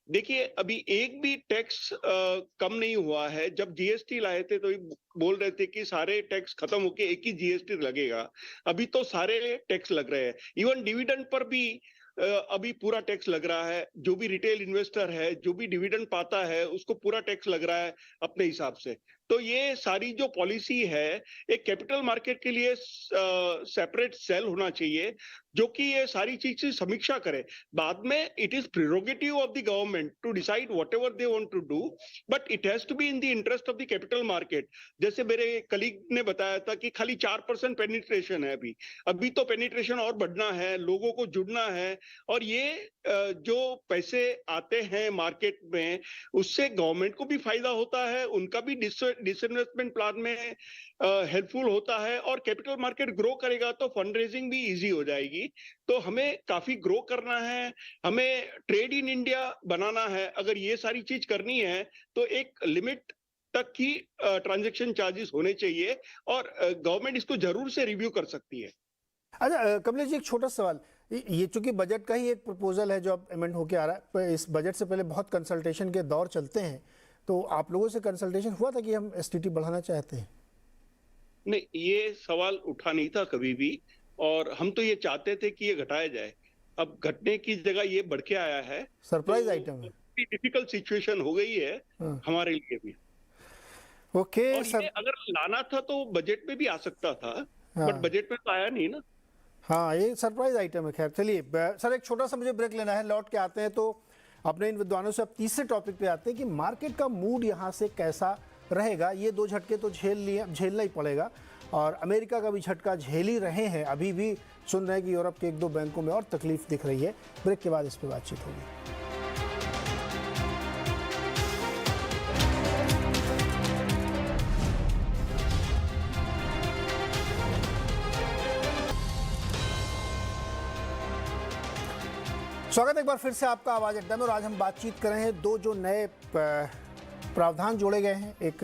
देखिए अभी एक भी टैक्स कम नहीं हुआ है। जब जीएसटी लाए थे तो बोल रहे थे कि सारे टैक्स खत्म होके एक ही जीएसटी लगेगा, अभी तो सारे टैक्स लग रहे हैं। इवन डिविडेंड पर भी अभी पूरा टैक्स लग रहा है। जो भी रिटेल इन्वेस्टर है, जो भी डिविडेंड पाता है, उसको पूरा टैक्स लग रहा है अपने हिसाब से। तो ये सारी जो पॉलिसी है, एक कैपिटल मार्केट के लिए सेपरेट सेल होना चाहिए जो कि ये सारी चीज की समीक्षा करे। बाद में it is prerogative of the government to decide whatever they want to do, but it has to be in the interest of the capital market. जैसे मेरे कलीग ने बताया था कि खाली 4% पेनिट्रेशन है अभी तो पेनिट्रेशन और बढ़ना है, लोगों को जुड़ना है। और ये जो पैसे आते हैं मार्केट में, उससे गवर्नमेंट को भी फायदा होता है, उनका भी डिसइन्वेस्टमेंट प्लान में हेल्पफुल होता है। और कैपिटल मार्केट ग्रो करेगा तो फंड रेजिंग भी इजी हो जाएगी। तो हमें काफी ग्रो करना है, हमें ट्रेड इन इंडिया बनाना है। अगर ये सारी चीज करनी है तो एक लिमिट तक ही ट्रांजैक्शन चार्जेस होने चाहिए, और गवर्नमेंट इसको जरूर से रिव्यू कर सकती है। अच्छा कमलेश जी, एक छोटा सवाल, ये चूंकि बजट का ही एक प्रपोजल है जो अब अमेंड होके आ रहा है, पर इस बजट से पहले बहुत कंसल्टेशन के दौर चलते हैं, तो आप लोगों से कंसल्टेशन हुआ था कि हम एसटीटी बढ़ाना चाहते हैं? नहीं, ये सवाल उठा नहीं था कभी भी, और हम तो ये चाहते थे कि ये घटाया जाए। अब घटने की जगह ये बढ़ के आया है, सरप्राइज आइटम है। डिफिकल्ट सिचुएशन हो गई है हमारे लिए भी। ओके और ये अगर लाना था तो बजट में भी आ सकता था, बट बजट में तो आया नहीं ना। हाँ, ये सरप्राइज आइटम है। खैर चलिए सर, एक छोटा सा मुझे ब्रेक लेना है, लौट के आते हैं तो अपने इन विद्वानों से अब तीसरे टॉपिक पे आते हैं कि मार्केट का मूड यहाँ से कैसा रहेगा। ये दो झटके तो झेलना ही पड़ेगा, और अमेरिका का भी झटका झेल ही रहे हैं। अभी भी सुन रहे हैं कि यूरोप के एक दो बैंकों में और तकलीफ दिख रही है। ब्रेक के बाद इस पर बातचीत होगी। स्वागत है एक बार फिर से आपका आवाज़ अड्डा में, और आज हम बातचीत कर रहे हैं दो जो नए प्रावधान जोड़े गए हैं। एक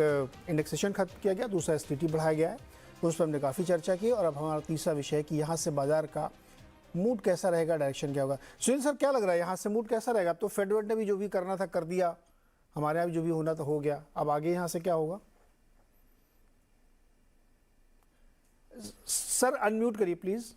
इंडेक्सेशन खत्म किया गया, दूसरा एसटीटी बढ़ाया गया है, तो उस पर हमने काफ़ी चर्चा की। और अब हमारा तीसरा विषय है कि यहाँ से बाजार का मूड कैसा रहेगा, डायरेक्शन क्या होगा। सुनील सर, क्या लग रहा है यहाँ से मूड कैसा रहेगा? अब तो फेडरेट ने भी जो भी करना था कर दिया, हमारे यहाँ भी जो भी होना था हो गया, अब आगे यहाँ से क्या होगा? सर अनम्यूट करिए प्लीज़।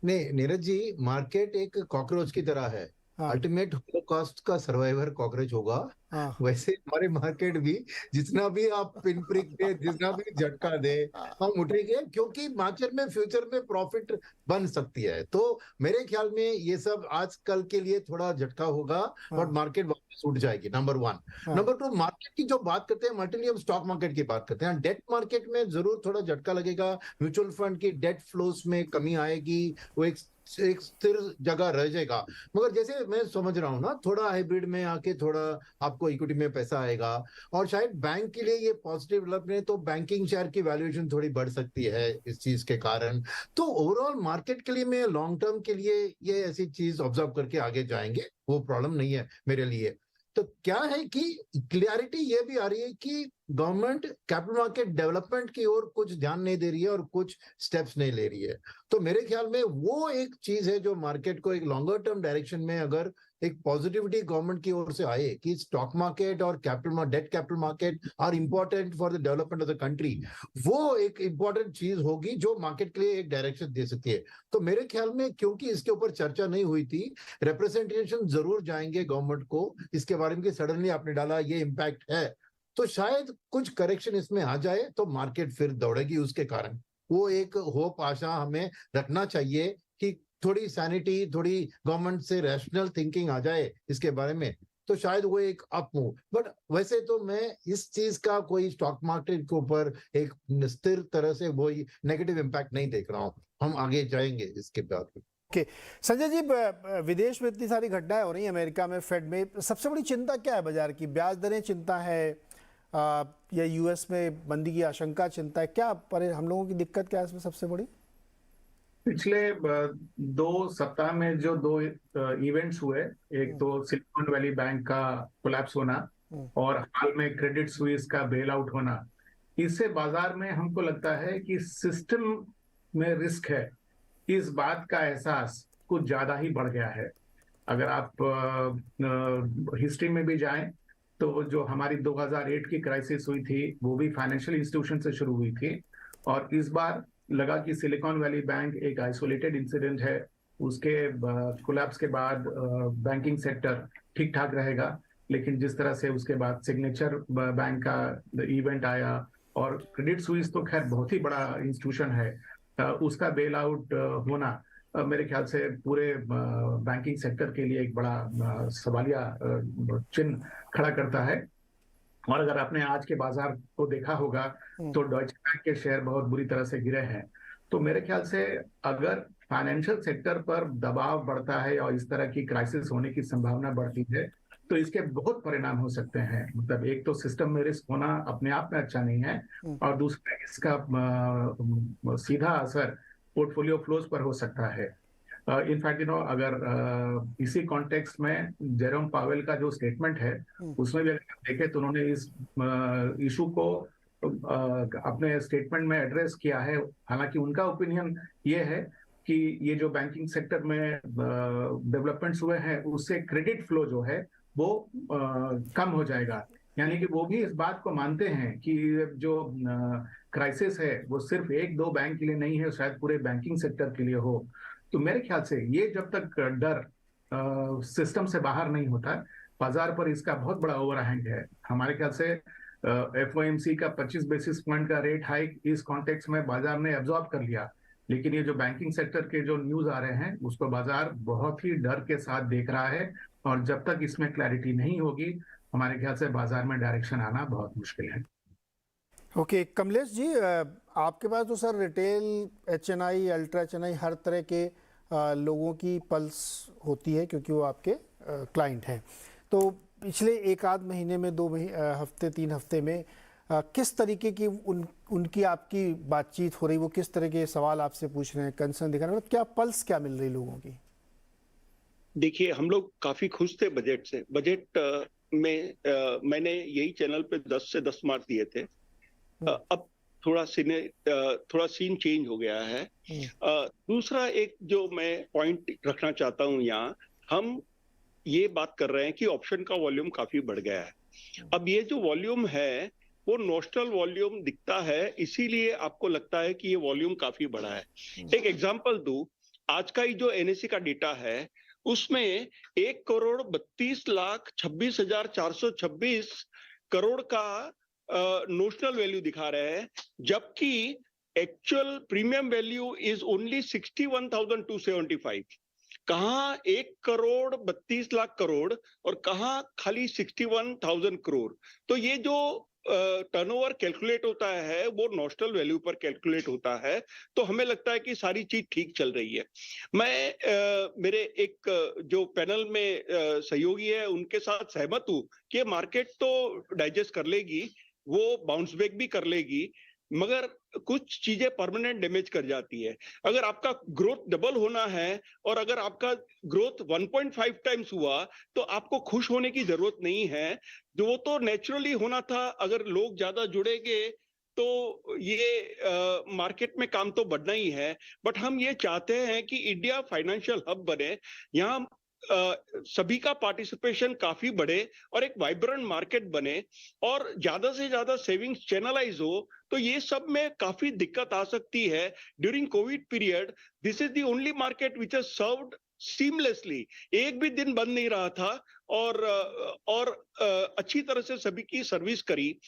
नहीं नीरज जी, मार्केट एक कॉकरोच की तरह है। हाँ। अल्टीमेट होलोकॉस्ट का सर्वाइवर कॉकरोच होगा। हाँ। वैसे हमारे मार्केट भी जितना भी आप पिन प्रिक दे, जितना भी झटका दे, हम उठेंगे, क्योंकि मार्केट में फ्यूचर में प्रॉफिट बन सकती है। तो मेरे ख्याल में ये सब आजकल के लिए थोड़ा झटका होगा और मार्केट वापस उठ जाएगी, number one. Number two, market की जो बात करते हैं मार्टिन, हम स्टॉक मार्केट की बात करते हैं। डेट मार्केट में जरूर थोड़ा झटका लगेगा। म्यूचुअल फंड की डेट फ्लोस में कमी आएगी, वो एक स्थिर जगह रह जाएगा। मगर जैसे मैं समझ रहा हूँ ना, थोड़ा हाइब्रिड में आके थोड़ा आपको इक्विटी में पैसा आएगा, और शायद बैंक के लिए ये पॉजिटिव डेवलपमेंट है, तो बैंकिंग शेयर की वैल्यूएशन थोड़ी बढ़ सकती है इस चीज के कारण। तो ओवरऑल मार्केट के लिए मैं लॉन्ग टर्म के लिए ये ऐसी चीज ऑब्जर्व करके आगे जाएंगे, वो प्रॉब्लम नहीं है मेरे लिए। तो क्या है कि क्लियरिटी ये भी आ रही है कि गवर्नमेंट कैपिटल मार्केट डेवलपमेंट की ओर कुछ ध्यान नहीं दे रही है और कुछ स्टेप्स नहीं ले रही है। तो मेरे ख्याल में वो एक चीज है जो मार्केट को एक लॉन्गर टर्म डायरेक्शन में, अगर एक पॉजिटिविटी गवर्नमेंट की ओर से आए कि स्टॉक मार्केट और debt capital market are important for the development of the country, वो एक इंपॉर्टेंट चीज होगी जो मार्केट के लिए एक डायरेक्शन दे सकती है। तो मेरे ख्याल में, क्योंकि इसके ऊपर चर्चा नहीं हुई थी, रिप्रेजेंटेशन जरूर जाएंगे गवर्नमेंट को इसके बारे में कि सडनली आपने डाला, ये इम्पैक्ट है, तो शायद कुछ करेक्शन इसमें आ जाए तो मार्केट फिर दौड़ेगी उसके कारण। वो एक होप, आशा हमें रखना चाहिए कि थोड़ी सैनिटी, थोड़ी गवर्नमेंट से रैशनल थिंकिंग आ जाए इसके बारे में, तो शायद वो एक अप मूव। बट वैसे तो मैं इस चीज का कोई स्टॉक मार्केट के ऊपर एक स्थिर तरह से वो नेगेटिव इम्पैक्ट नहीं देख रहा हूँ। हम आगे जाएंगे इसके बाद। ओके संजय जी, विदेश में इतनी सारी घटनाएं हो रही हैं, अमेरिका में फेड में, सबसे बड़ी चिंता क्या है बाजार की? ब्याज दरें चिंता है, या यूएस में मंदी की आशंका चिंता है? क्या पर हम लोगों की दिक्कत क्या है इसमें सबसे बड़ी? पिछले 2 सप्ताह में जो 2 इवेंट्स हुए, एक तो सिलिकॉन वैली बैंक का कोलैप्स होना और हाल में क्रेडिट स्विस का बेल आउट होना, इससे बाजार में हमको लगता है कि सिस्टम में रिस्क है, इस बात का एहसास कुछ ज्यादा ही बढ़ गया है। अगर आप हिस्ट्री में भी जाएं तो जो हमारी 2008 की क्राइसिस हुई थी वो भी फाइनेंशियल इंस्टीट्यूशन से शुरू हुई थी, और इस बार लगा कि सिलिकॉन वैली बैंक एक आइसोलेटेड इंसिडेंट है, उसके कोलैप्स के बाद बैंकिंग सेक्टर ठीक ठाक रहेगा। लेकिन जिस तरह से उसके बाद सिग्नेचर बैंक का इवेंट आया, और क्रेडिट स्विस तो खैर बहुत ही बड़ा इंस्टीट्यूशन है, उसका बेल आउट होना मेरे ख्याल से पूरे बैंकिंग सेक्टर के लिए एक बड़ा सवालिया चिन्ह खड़ा करता है। और अगर आपने आज के बाजार को देखा होगा तो डॉयचे बैंक के शेयर बहुत बुरी तरह से गिरे हैं। तो मेरे ख्याल से अगर फाइनेंशियल सेक्टर पर दबाव बढ़ता है और इस तरह की क्राइसिस होने की संभावना बढ़ती है, तो इसके बहुत परिणाम हो सकते हैं। मतलब एक तो सिस्टम में रिस्क होना अपने आप में अच्छा नहीं है, और दूसरा इसका सीधा असर पोर्टफोलियो फ्लोज पर हो सकता है। इनफैक्ट अगर इसी कॉन्टेक्स्ट में जेरोम पावेल का जो स्टेटमेंट है उसमें भी अगर देखें तो उन्होंने इस इशू को अपने स्टेटमेंट में एड्रेस किया है। हालांकि उनका ओपिनियन ये है कि ये जो बैंकिंग सेक्टर में डेवलपमेंट्स हुए हैं उससे क्रेडिट फ्लो जो है वो कम हो जाएगा। यानी कि वो भी इस बात को मानते हैं कि जो क्राइसिस है वो सिर्फ 1-2 बैंक के लिए नहीं है, शायद पूरे बैंकिंग सेक्टर के लिए हो। तो मेरे ख्याल से ये जब तक डर सिस्टम से बाहर नहीं होता, बाजार पर इसका बहुत बड़ा ओवरहैंग है। हमारे ख्याल से एफओएमसी का 25 बेसिस पॉइंट का रेट हाइक इस कॉन्टेक्स्ट में बाजार ने एब्जॉर्ब कर लिया, लेकिन ये जो बैंकिंग सेक्टर के जो न्यूज आ रहे हैं उसको बाजार बहुत ही डर के साथ देख रहा है, और जब तक इसमें क्लैरिटी नहीं होगी हमारे ख्याल से बाजार में डायरेक्शन आना बहुत मुश्किल है। ओके कमलेश जी, आपके पास तो sir retail, HNI, ultra HNI हर तरह के लोगों की पल्स होती है क्योंकि वो आपके क्लाइंट हैं। तो पिछले एक आध महीने में, 2 हफ्ते 3 हफ्ते में किस तरीके की उनकी आपकी बातचीत हो रही, वो किस तरह के सवाल आपसे पूछ रहे हैं, कंसर्न दिखा रहे हैं, मतलब क्या पल्स क्या मिल रही लोगों की? देखिए, हम लोग काफी खुश थे बजट से। बजट में मैंने यही चैनल पे 10 से 10 मार्क दिए थे। अब थोड़ा सीन चेंज हो गया है। दूसरा एक जो मैं पॉइंट रखना चाहता हूं यहाँ, हम ये बात कर रहे हैं कि ऑप्शन का वॉल्यूम काफी बढ़ गया है। अब ये जो वॉल्यूम है वो नोशनल वॉल्यूम दिखता है, इसीलिए आपको लगता है कि ये वॉल्यूम काफी बड़ा है। एक एग्जांपल दूं, आज का ही जो एनएसई का डेटा है उसमें 1,32,26,426 करोड़ का नोशनल वैल्यू दिखा रहे हैं, जबकि actual premium value is only 61,275। कहाँ 1,32,00,000 करोड़ और कहाँ खाली 61,000 करोड़। तो ये जो टर्नओवर कैलकुलेट होता है वो नोशनल वैल्यू पर कैलकुलेट होता है, तो हमें लगता है कि सारी चीज ठीक चल रही है। मैं मेरे एक जो पैनल में सहयोगी है उनके साथ सहमत हूं कि मार्केट तो डाइजेस्ट कर लेगी, वो बाउंस बैक भी कर लेगी, मगर कुछ चीजें परमानेंट डैमेज कर जाती है। अगर आपका ग्रोथ डबल होना है और अगर आपका ग्रोथ 1.5 टाइम्स हुआ तो आपको खुश होने की जरूरत नहीं है, जो वो तो नेचुरली होना था। अगर लोग ज्यादा जुड़ेंगे तो ये मार्केट में काम तो बढ़ना ही है, बट हम ये चाहते हैं कि इंडिया फाइनेंशियल हब बने, यहाँ सभी का पार्टिसिपेशन काफी बढ़े और एक वाइब्रेंट मार्केट बने और ज्यादा से ज्यादा सेविंग्स चैनलाइज हो। तो ये सब में काफी दिक्कत आ सकती है। During Covid period this is the only market which has served seamlessly, एक भी दिन बंद नहीं रहा था और अच्छी तरह से सभी की सर्विस करी,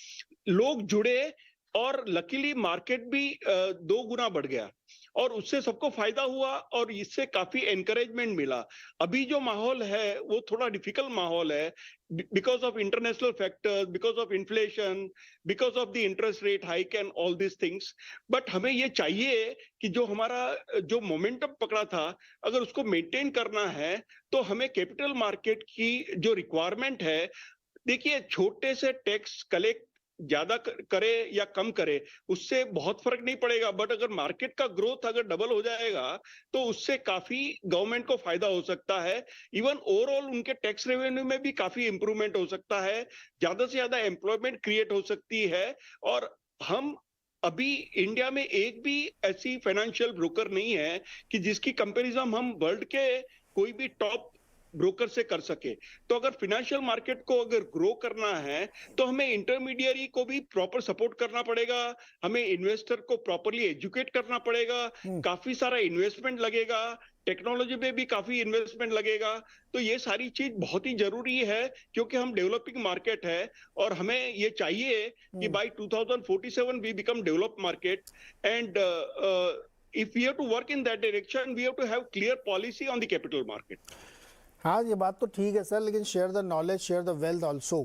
लोग जुड़े और लकीली मार्केट भी 2 गुना बढ़ गया और उससे सबको फायदा हुआ और इससे काफी एनकरेजमेंट मिला। अभी जो माहौल है वो थोड़ा डिफिकल्ट माहौल है because of international factors, because of inflation, because of the interest rate hike and all this things. But हमें ये चाहिए कि जो हमारा जो मोमेंटम पकड़ा था, अगर उसको मेंटेन करना है तो हमें कैपिटल मार्केट की जो रिक्वायरमेंट है, देखिए छोटे से टैक्स कलेक्ट ज्यादा करे या कम करे उससे बहुत फर्क नहीं पड़ेगा, बट अगर मार्केट का ग्रोथ अगर डबल हो जाएगा तो उससे काफी गवर्नमेंट को फायदा हो सकता है। इवन ओवरऑल उनके टैक्स रेवेन्यू में भी काफी इंप्रूवमेंट हो सकता है, ज्यादा से ज्यादा एम्प्लॉयमेंट क्रिएट हो सकती है। और हम अभी इंडिया में एक भी ऐसी फाइनेंशियल ब्रोकर नहीं है कि जिसकी कंपैरिजन हम वर्ल्ड के कोई भी टॉप ब्रोकर से कर सके। तो अगर फाइनेंशियल मार्केट को अगर ग्रो करना है तो हमें इंटरमीडियरी को भी प्रॉपर सपोर्ट करना पड़ेगा, हमें इन्वेस्टर को प्रॉपरली एजुकेट करना पड़ेगा, काफी सारा इन्वेस्टमेंट लगेगा, टेक्नोलॉजी में भी काफी इन्वेस्टमेंट लगेगा। तो ये सारी चीज बहुत ही जरूरी है क्योंकि हम डेवलपिंग मार्केट है और हमें ये चाहिए कि by 2047 we become developed market and if we have to work in that direction we have to have clear policy on the capital market। हाँ, ये बात तो ठीक है सर, लेकिन share the knowledge, share the wealth also.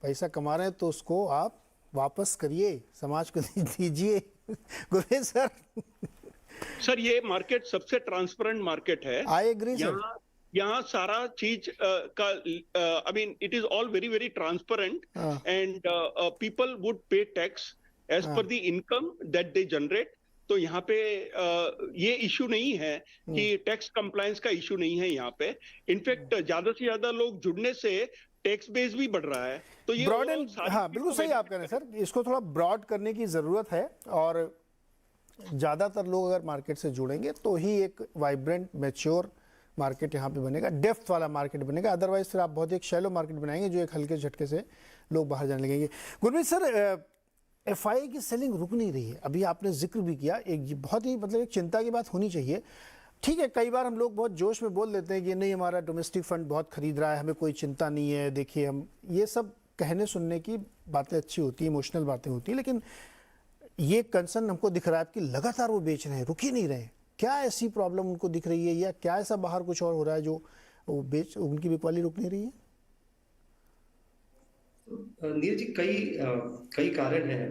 पैसा कमा रहे हैं तो उसको आप वापस करिए, समाज को दीजिए। गुरप्रीत सर। सर ये मार्केट सबसे ट्रांसपेरेंट मार्केट है। I agree sir. यहाँ सारा चीज का I mean it is all very very transparent and people would pay tax as per the income that they generate. तो यहाँ पे ये इशू नहीं है कि टैक्स कंप्लायंस का इशू नहीं है यहाँ पे। इनफैक्ट ज्यादा से ज्यादा लोग जुड़ने से टैक्स बेस भी बढ़ रहा है। तो ये ब्रॉड एंड, हाँ बिल्कुल सही आप कह रहे हैं सर, इसको थोड़ा ब्रॉड करने की जरूरत है और ज्यादातर लोग अगर मार्केट से जुड़ेंगे तो ही एक वाइब्रेंट मैच्योर मार्केट यहाँ पे बनेगा, डेप्थ वाला मार्केट बनेगा। अदरवाइज फिर आप बहुत एक शैलो मार्केट बनाएंगे जो एक हल्के झटके से लोग बाहर जाने लगेंगे। गुरप्रीत सर, एफआई की सेलिंग रुक नहीं रही है, अभी आपने जिक्र भी किया, एक बहुत ही मतलब एक चिंता की बात होनी चाहिए। ठीक है, कई बार हम लोग बहुत जोश में बोल देते हैं कि नहीं हमारा डोमेस्टिक फंड बहुत खरीद रहा है, हमें कोई चिंता नहीं है, देखिए हम, ये सब कहने सुनने की बातें अच्छी होती हैं, इमोशनल बातें होती हैं, लेकिन ये कंसर्न हमको दिख रहा है कि लगातार वो बेच रहे हैं, रुक ही नहीं रहे हैं। क्या ऐसी प्रॉब्लम उनको दिख रही है, या क्या ऐसा बाहर कुछ और हो रहा है जो वो उनकी बिकवाली रुक नहीं रही है? नीरज जी, कई कारण हैं।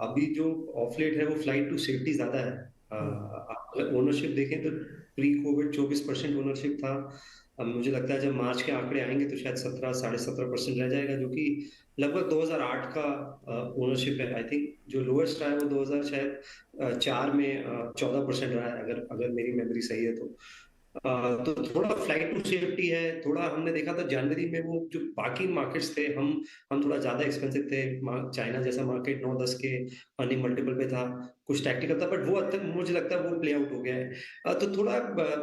अभी जो ऑफ लेट है वो फ्लाइट टू सेफ्टी ज्यादा है। आप अगर ओनरशिप देखें तो प्री कोविड 24% ओनरशिप था। अब मुझे लगता है जब मार्च के आंकड़े आएंगे तो शायद 17-17.5% रह जाएगा, जो कि लगभग 2008 का ओनरशिप है। आई थिंक जो लोएस्ट रहा है वो 2000 शायद 4 में 14% रहा है, अगर मेरी मेमोरी सही है तो। तो थोड़ा फ्लाइट टू सेफ्टी है। थोड़ा हमने देखा था जनवरी में वो जो बाकी मार्केट्स थे, हम थोड़ा ज्यादा एक्सपेंसिव थे। चाइना जैसा मार्केट 9-10 के अर्निंग मल्टीपल पे था, कुछ टैक्टिकल था, बट वो अब तक मुझे लगता है वो प्ले आउट हो गया है। तो थोड़ा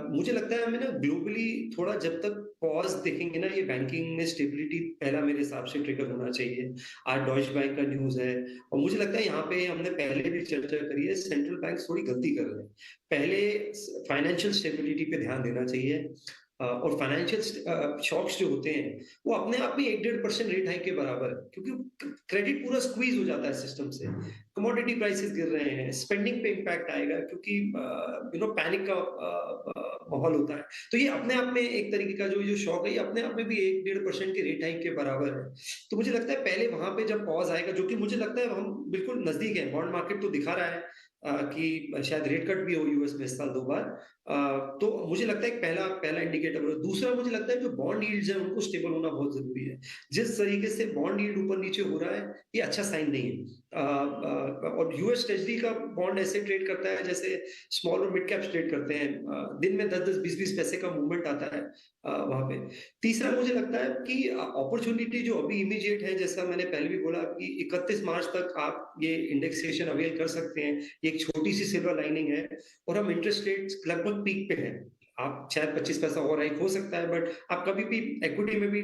मुझे लगता है हमें ना ग्लोबली थोड़ा जब तक पॉज देखेंगे ना, ये बैंकिंग में स्टेबिलिटी पहला मेरे हिसाब से ट्रिगर होना चाहिए। आज डॉइच बैंक का न्यूज है, और मुझे लगता है यहाँ पे हमने पहले भी चर्चा करी है, सेंट्रल बैंक थोड़ी गलती कर रहे हैं। पहले फाइनेंशियल स्टेबिलिटी पे ध्यान देना चाहिए। और फाइनेंशियल शॉक्स जो होते हैं वो अपने आप में 1-1.5% रेट हाइक के बराबर है, क्योंकि क्रेडिट पूरा स्क्वीज हो जाता है सिस्टम से। कमोडिटी प्राइसेस गिर रहे हैं, स्पेंडिंग पे इम्पैक्ट आएगा, क्योंकि पैनिक का माहौल होता है। तो ये अपने आप में एक तरीके का जो शॉक है, ये अपने आप में भी 1-1.5% के रेट हाइक के बराबर है। तो मुझे लगता है पहले वहां पे जब पॉज आएगा, जो कि मुझे लगता है हम बिल्कुल नजदीक है, बॉन्ड मार्केट तो दिखा रहा है कि शायद रेट कट भी हो यूएस में इस साल 2 बार। तो मुझे लगता है एक पहला इंडिकेटर है। दूसरा मुझे लगता है जो बॉन्ड यील्ड्स है उनको स्टेबल होना बहुत जरूरी है। जिस तरीके से बॉन्ड यील्ड ऊपर नीचे हो रहा है, ये अच्छा साइन नहीं है। और यूएस ट्रेजरी का बॉन्ड ऐसे ट्रेड करता है जैसे स्मॉल और मिड कैप्स ट्रेड करते हैं। दिन में 10-10, 20-20 पैसे का मूवमेंट आता है वहां पे। तीसरा मुझे लगता है कि अपॉर्चुनिटी जो अभी इमीडिएट है, जैसा मैंने पहले भी बोला कि 31 मार्च तक आप ये इंडेक्सेशन अवेल कर सकते हैं। ये एक छोटी सी सिल्वर लाइनिंग है, और हम इंटरेस्ट रेट लगभग पीक पे हैं। आप शायद 25 पैसा और हाइक हो सकता है, बट आप कभी भी इक्विटी में भी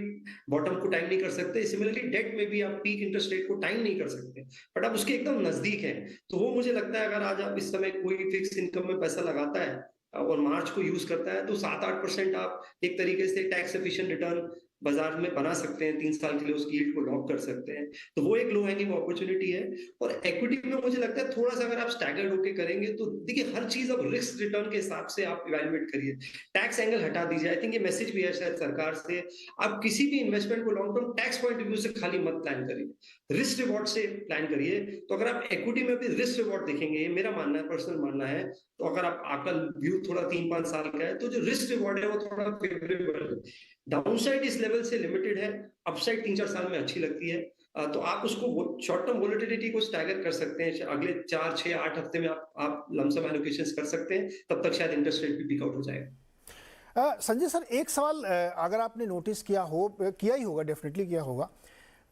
बॉटम को टाइम नहीं कर सकते। सिमिलरली डेट में भी आप पीक इंटरेस्ट रेट को टाइम नहीं कर सकते, बट आप उसके एकदम नजदीक हैं। तो वो मुझे लगता है अगर आज आप इस समय कोई फिक्स इनकम में पैसा लगाता है और मार्च को यूज करता है, तो 7-8% आप एक तरीके से टैक्स एफिशिएंट रिटर्न बाजार में बना सकते हैं। 3 साल के लिए उसकी यील्ड को लॉक कर सकते हैं। तो वो एक लो हैंगिंग अपॉर्चुनिटी है। और इक्विटी में मुझे लगता है थोड़ा सा अगर आप स्टैगर्ड होके करेंगे तो देखिए, हर चीज अब रिस्क रिटर्न के हिसाब से आप इवैल्यूएट करिए। टैक्स एंगल हटा दीजिए। आई थिंक ये मैसेज भी है शायद सरकार से, आप किसी भी इन्वेस्टमेंट को long term tax point of view से खाली मत प्लान करिए, रिस्क रिवॉर्ड से प्लान करिए। तो अगर आप इक्विटी में भी रिस्क रिवॉर्ड देखेंगे, ये मेरा मानना है, पर्सनल मानना है, तो अगर आप आपका व्यू थोड़ा 3-5 साल का है, तो जो रिस्क रिवॉर्ड है वो थोड़ा फेवरेबल है। डाउनसाइड इस लेवल से लिमिटेड है, अपसाइड 3-4 साल में अच्छी लगती है। तो आप उसको शॉर्ट टर्म वोलेटिलिटी को स्टैगर कर सकते हैं। अगले 4-6-8 हफ्ते में आप लमसम एलोकेशंस कर सकते हैं, तब तक शायद इंटरेस्ट रेट भी पीक आउट हो जाएगा। संजय सर, एक सवाल अगर आपने नोटिस किया ही होगा, डेफिनेटली किया होगा।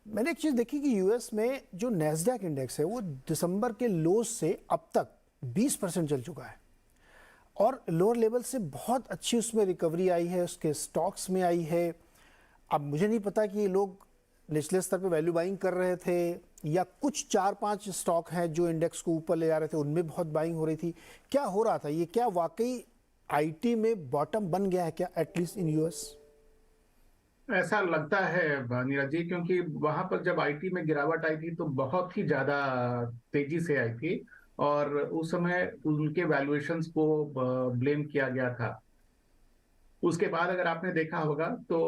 मैंने एक चीज़ देखी कि यूएस में जो नैस्डैक इंडेक्स है वो दिसंबर के लोज से अब तक 20% चल चुका है, और लोअर लेवल से बहुत अच्छी उसमें रिकवरी आई है, उसके स्टॉक्स में आई है। अब मुझे नहीं पता कि ये लोग निचले स्तर पे वैल्यू बाइंग कर रहे थे, या कुछ 4-5 स्टॉक हैं जो इंडेक्स को ऊपर ले जा रहे थे, उनमें बहुत बाइंग हो रही थी। क्या हो रहा था? ये क्या वाकई आईटी में बॉटम बन गया है क्या, एटलीस्ट इन यूएस? ऐसा लगता है नीरज जी, क्योंकि वहां पर जब आईटी में गिरावट आई थी तो बहुत ही ज्यादा तेजी से आई थी, और उस समय उनके वैल्यूएशंस को ब्लेम किया गया था। उसके बाद अगर आपने देखा होगा तो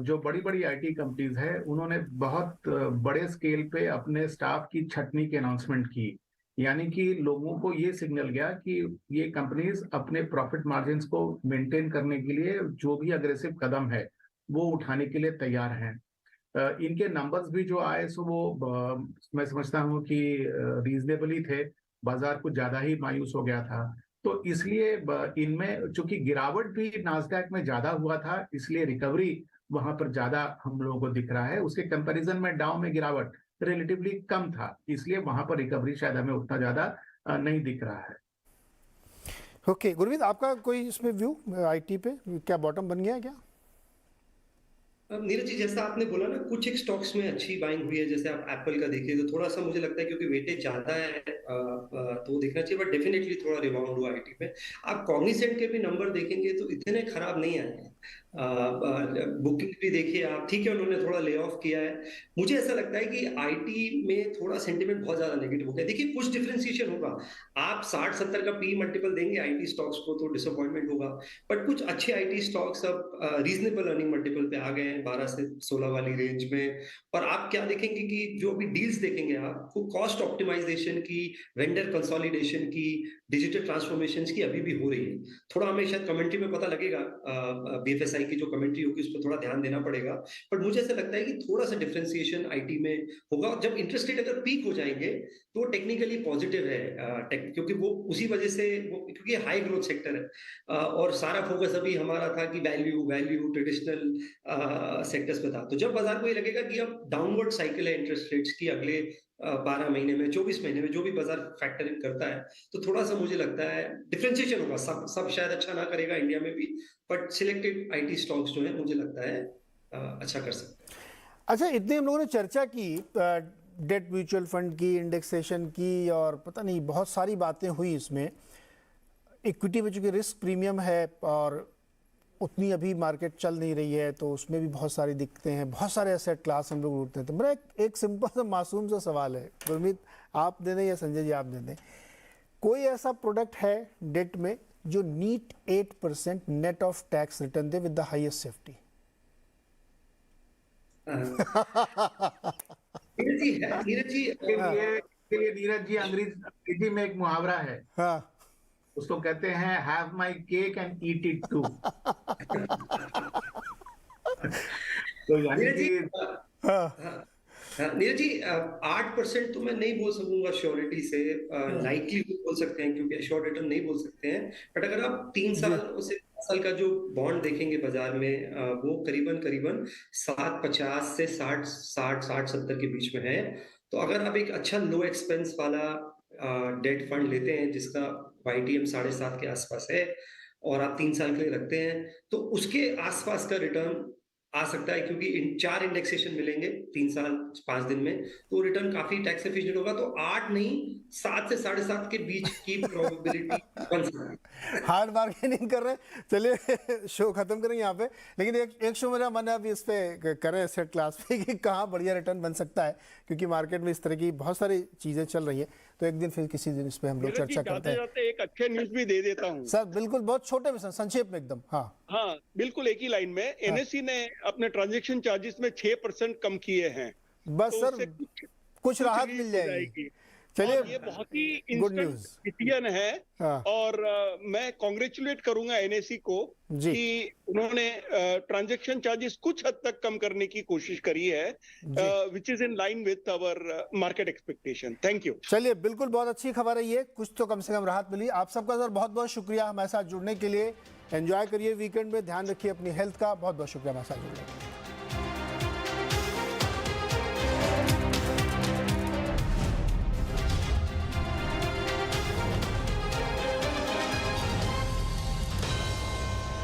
जो बड़ी बड़ी आईटी कंपनीज है, उन्होंने बहुत बड़े स्केल पे अपने स्टाफ की छटनी की अनाउंसमेंट की। यानी कि लोगों को ये सिग्नल गया कि ये कंपनीज अपने प्रॉफिट मार्जिन्स को मेंटेन करने के लिए जो भी अग्रेसिव कदम है वो उठाने के लिए तैयार हैं। इनके नंबर्स भी जो आए सो वो मैं समझता हूँ कि रीजनेबली थे। बाजार कुछ ज्यादा ही मायूस हो गया था, तो इसलिए इनमें चूंकि गिरावट भी नास्डैक में ज्यादा हुआ था, इसलिए रिकवरी वहां पर ज्यादा हम लोगों को दिख रहा है। उसके कंपैरिजन में डाउ में गिरावट रिलेटिवली कम था, इसलिए वहां पर रिकवरी शायद हमें उतना ज्यादा नहीं दिख रहा है। ओके, गुरमीत, आपका कोई इसमें व्यू आईटी पे, क्या बॉटम बन गया है क्या? नीरज जी, जैसा आपने बोला ना, कुछ एक स्टॉक्स में अच्छी बाइंग हुई है, जैसे आप एप्पल का देखिए तो थोड़ा सा मुझे लगता है क्योंकि वेटेज ज्यादा है तो देखना चाहिए, बट डेफिनेटली थोड़ा रिबाउंड हुआ आईटी में। आप कॉग्निसेंट के भी नंबर देखेंगे तो इतने खराब नहीं आए हैं। बुकिंग भी देखिए आप, ठीक है उन्होंने थोड़ा ले ऑफ किया है। मुझे ऐसा लगता है कि आईटी में थोड़ा सेंटिमेंट बहुत ज्यादा नेगेटिव हो गया। देखिए कुछ डिफरेंशिएशन होगा, आप 60-70 का पी मल्टीपल देंगे आईटी स्टॉक्स को तो डिसअपॉइंटमेंट होगा, बट कुछ अच्छे आईटी स्टॉक्स अब रीजनेबल अर्निंग मल्टीपल पे आ गए हैं, 12 से 16 वाली रेंज में। और आप क्या देखेंगे कि जो अभी डील्स देखेंगे आप, वो कॉस्ट ऑप्टिमाइजेशन की, वेंडर कंसोलिडेशन की, डिजिटल ट्रांसफॉर्मेशन की अभी भी हो रही है। थोड़ा हमें शायद कमेंट्री में पता लगेगा, बीएफएसआई की जो कमेंट्री होगी उस पर थोड़ा ध्यान देना पड़ेगा, बट मुझे ऐसा लगता है कि थोड़ा सा डिफरेंशिएशन आईटी में होगा। जब इंटरेस्ट रेट अगर पीक हो जाएंगे तो टेक्निकली पॉजिटिव है, क्योंकि वो उसी वजह से क्योंकि हाई ग्रोथ सेक्टर है और सारा फोकस अभी हमारा था कि वैल्यू वैल्यू ट्रेडिशनल सेक्टर्स पे था। तो जब बाजार को ये लगेगा कि अब डाउनवर्ड साइकिल है इंटरेस्ट रेट्स की अगले 12 महीने में, 24 महीने में, जो भी बाजार फैक्टर इन करता है, तो थोड़ा सा मुझे लगता है डिफरेंशिएशन होगा। सब शायद अच्छा ना करेगा इंडिया में भी, बट सिलेक्टेड आईटी स्टॉक्स जो है मुझे लगता है अच्छा कर सकते हैं। अच्छा, इतनी हम लोगों ने चर्चा की डेट म्यूचुअल फंड की, इंडेक्सेशन की, और पता नहीं बहुत सारी बातें हुई इसमें। इक्विटी में चूंकि रिस्क प्रीमियम है और उतनी अभी मार्केट चल नहीं रही है तो उसमें भी बहुत सारी दिक्कतें हैं, बहुत सारे एसेट क्लास हम लोग लूटते हैं। तो मेरा एक सिंपल सा मासूम सा सवाल है, गुरमीत आप दे दें या संजय जी आप दे दें, कोई ऐसा प्रोडक्ट है डेट में जो net 8% net of tax return दे with the highest safety? Neeraj ji Neeraj ji अंग्रेजी में एक मुहावरा है, हाँ, उसको कहते हैं have my cake and eat it too. तो यानी नीरज जी, हाँ, नीरज जी 8% तो मैं नहीं बोल सकूंगा श्योरिटी से, लाइकली बोल सकते हैं क्योंकि एश्योर्ड रिटर्न नहीं बोल सकते हैं, बट अगर आप 3 साल से 5 साल का जो बॉन्ड देखेंगे बाजार में, वो करीबन करीबन 7.50 से 60-70 के बीच में है। तो अगर आप एक अच्छा लो एक्सपेंस वाला डेट फंड लेते हैं जिसका YTM 7.5 के आसपास है और आप 3 साल के लिए रखते हैं, तो उसके आसपास का रिटर्न आ सकता है, क्योंकि 4 इंडेक्सेशन मिलेंगे 3 साल 5 दिन में, तो रिटर्न काफी टैक्स एफिशिएंट होगा। तो 8 नहीं, 7 से 7.5 के बीच की प्रोबेबिलिटी बन सकती है। हार्ड बार्गेनिंग कर रहे हैं। चलिए शो खत्म करेंगे यहाँ पे, लेकिन एक शो मेरा मन है अभी इस पे करें एसेट क्लास पे कि कहाँ बढ़िया रिटर्न बन सकता है, क्योंकि मार्केट में इस तरह की बहुत सारी चीजें चल रही है। तो एक दिन फिर किसी दिन इस पे हम लोग चर्चा करते हैं। जाते एक अच्छे न्यूज भी दे देता हूँ सर, बिल्कुल, बहुत छोटे में संक्षेप में एकदम। हाँ बिल्कुल, एक ही लाइन में। एनएससी ने अपने ट्रांजैक्शन चार्जेस में 6% कम किए हैं, बस तो सर कुछ राहत मिल जाएगी। चलिए, ये बहुत ही गुड इंस्टेंट न्यूज डिसीजन है। हाँ। और मैं कॉन्ग्रेचुलेट करूंगा एनएससी को जी। कि उन्होंने ट्रांजैक्शन चार्जेस कुछ हद तक कम करने की कोशिश करी है, which is in line with our market expectation. Thank you. चलिए, बिल्कुल बहुत अच्छी खबर है ये, कुछ तो कम से कम राहत मिली। आप सबका सर बहुत बहुत शुक्रिया हमारे साथ जुड़ने के लिए। एंजॉय करिए वीकेंड में, ध्यान रखिए अपनी हेल्थ का। बहुत बहुत शुक्रिया हमारे साथ जुड़ने के लिए।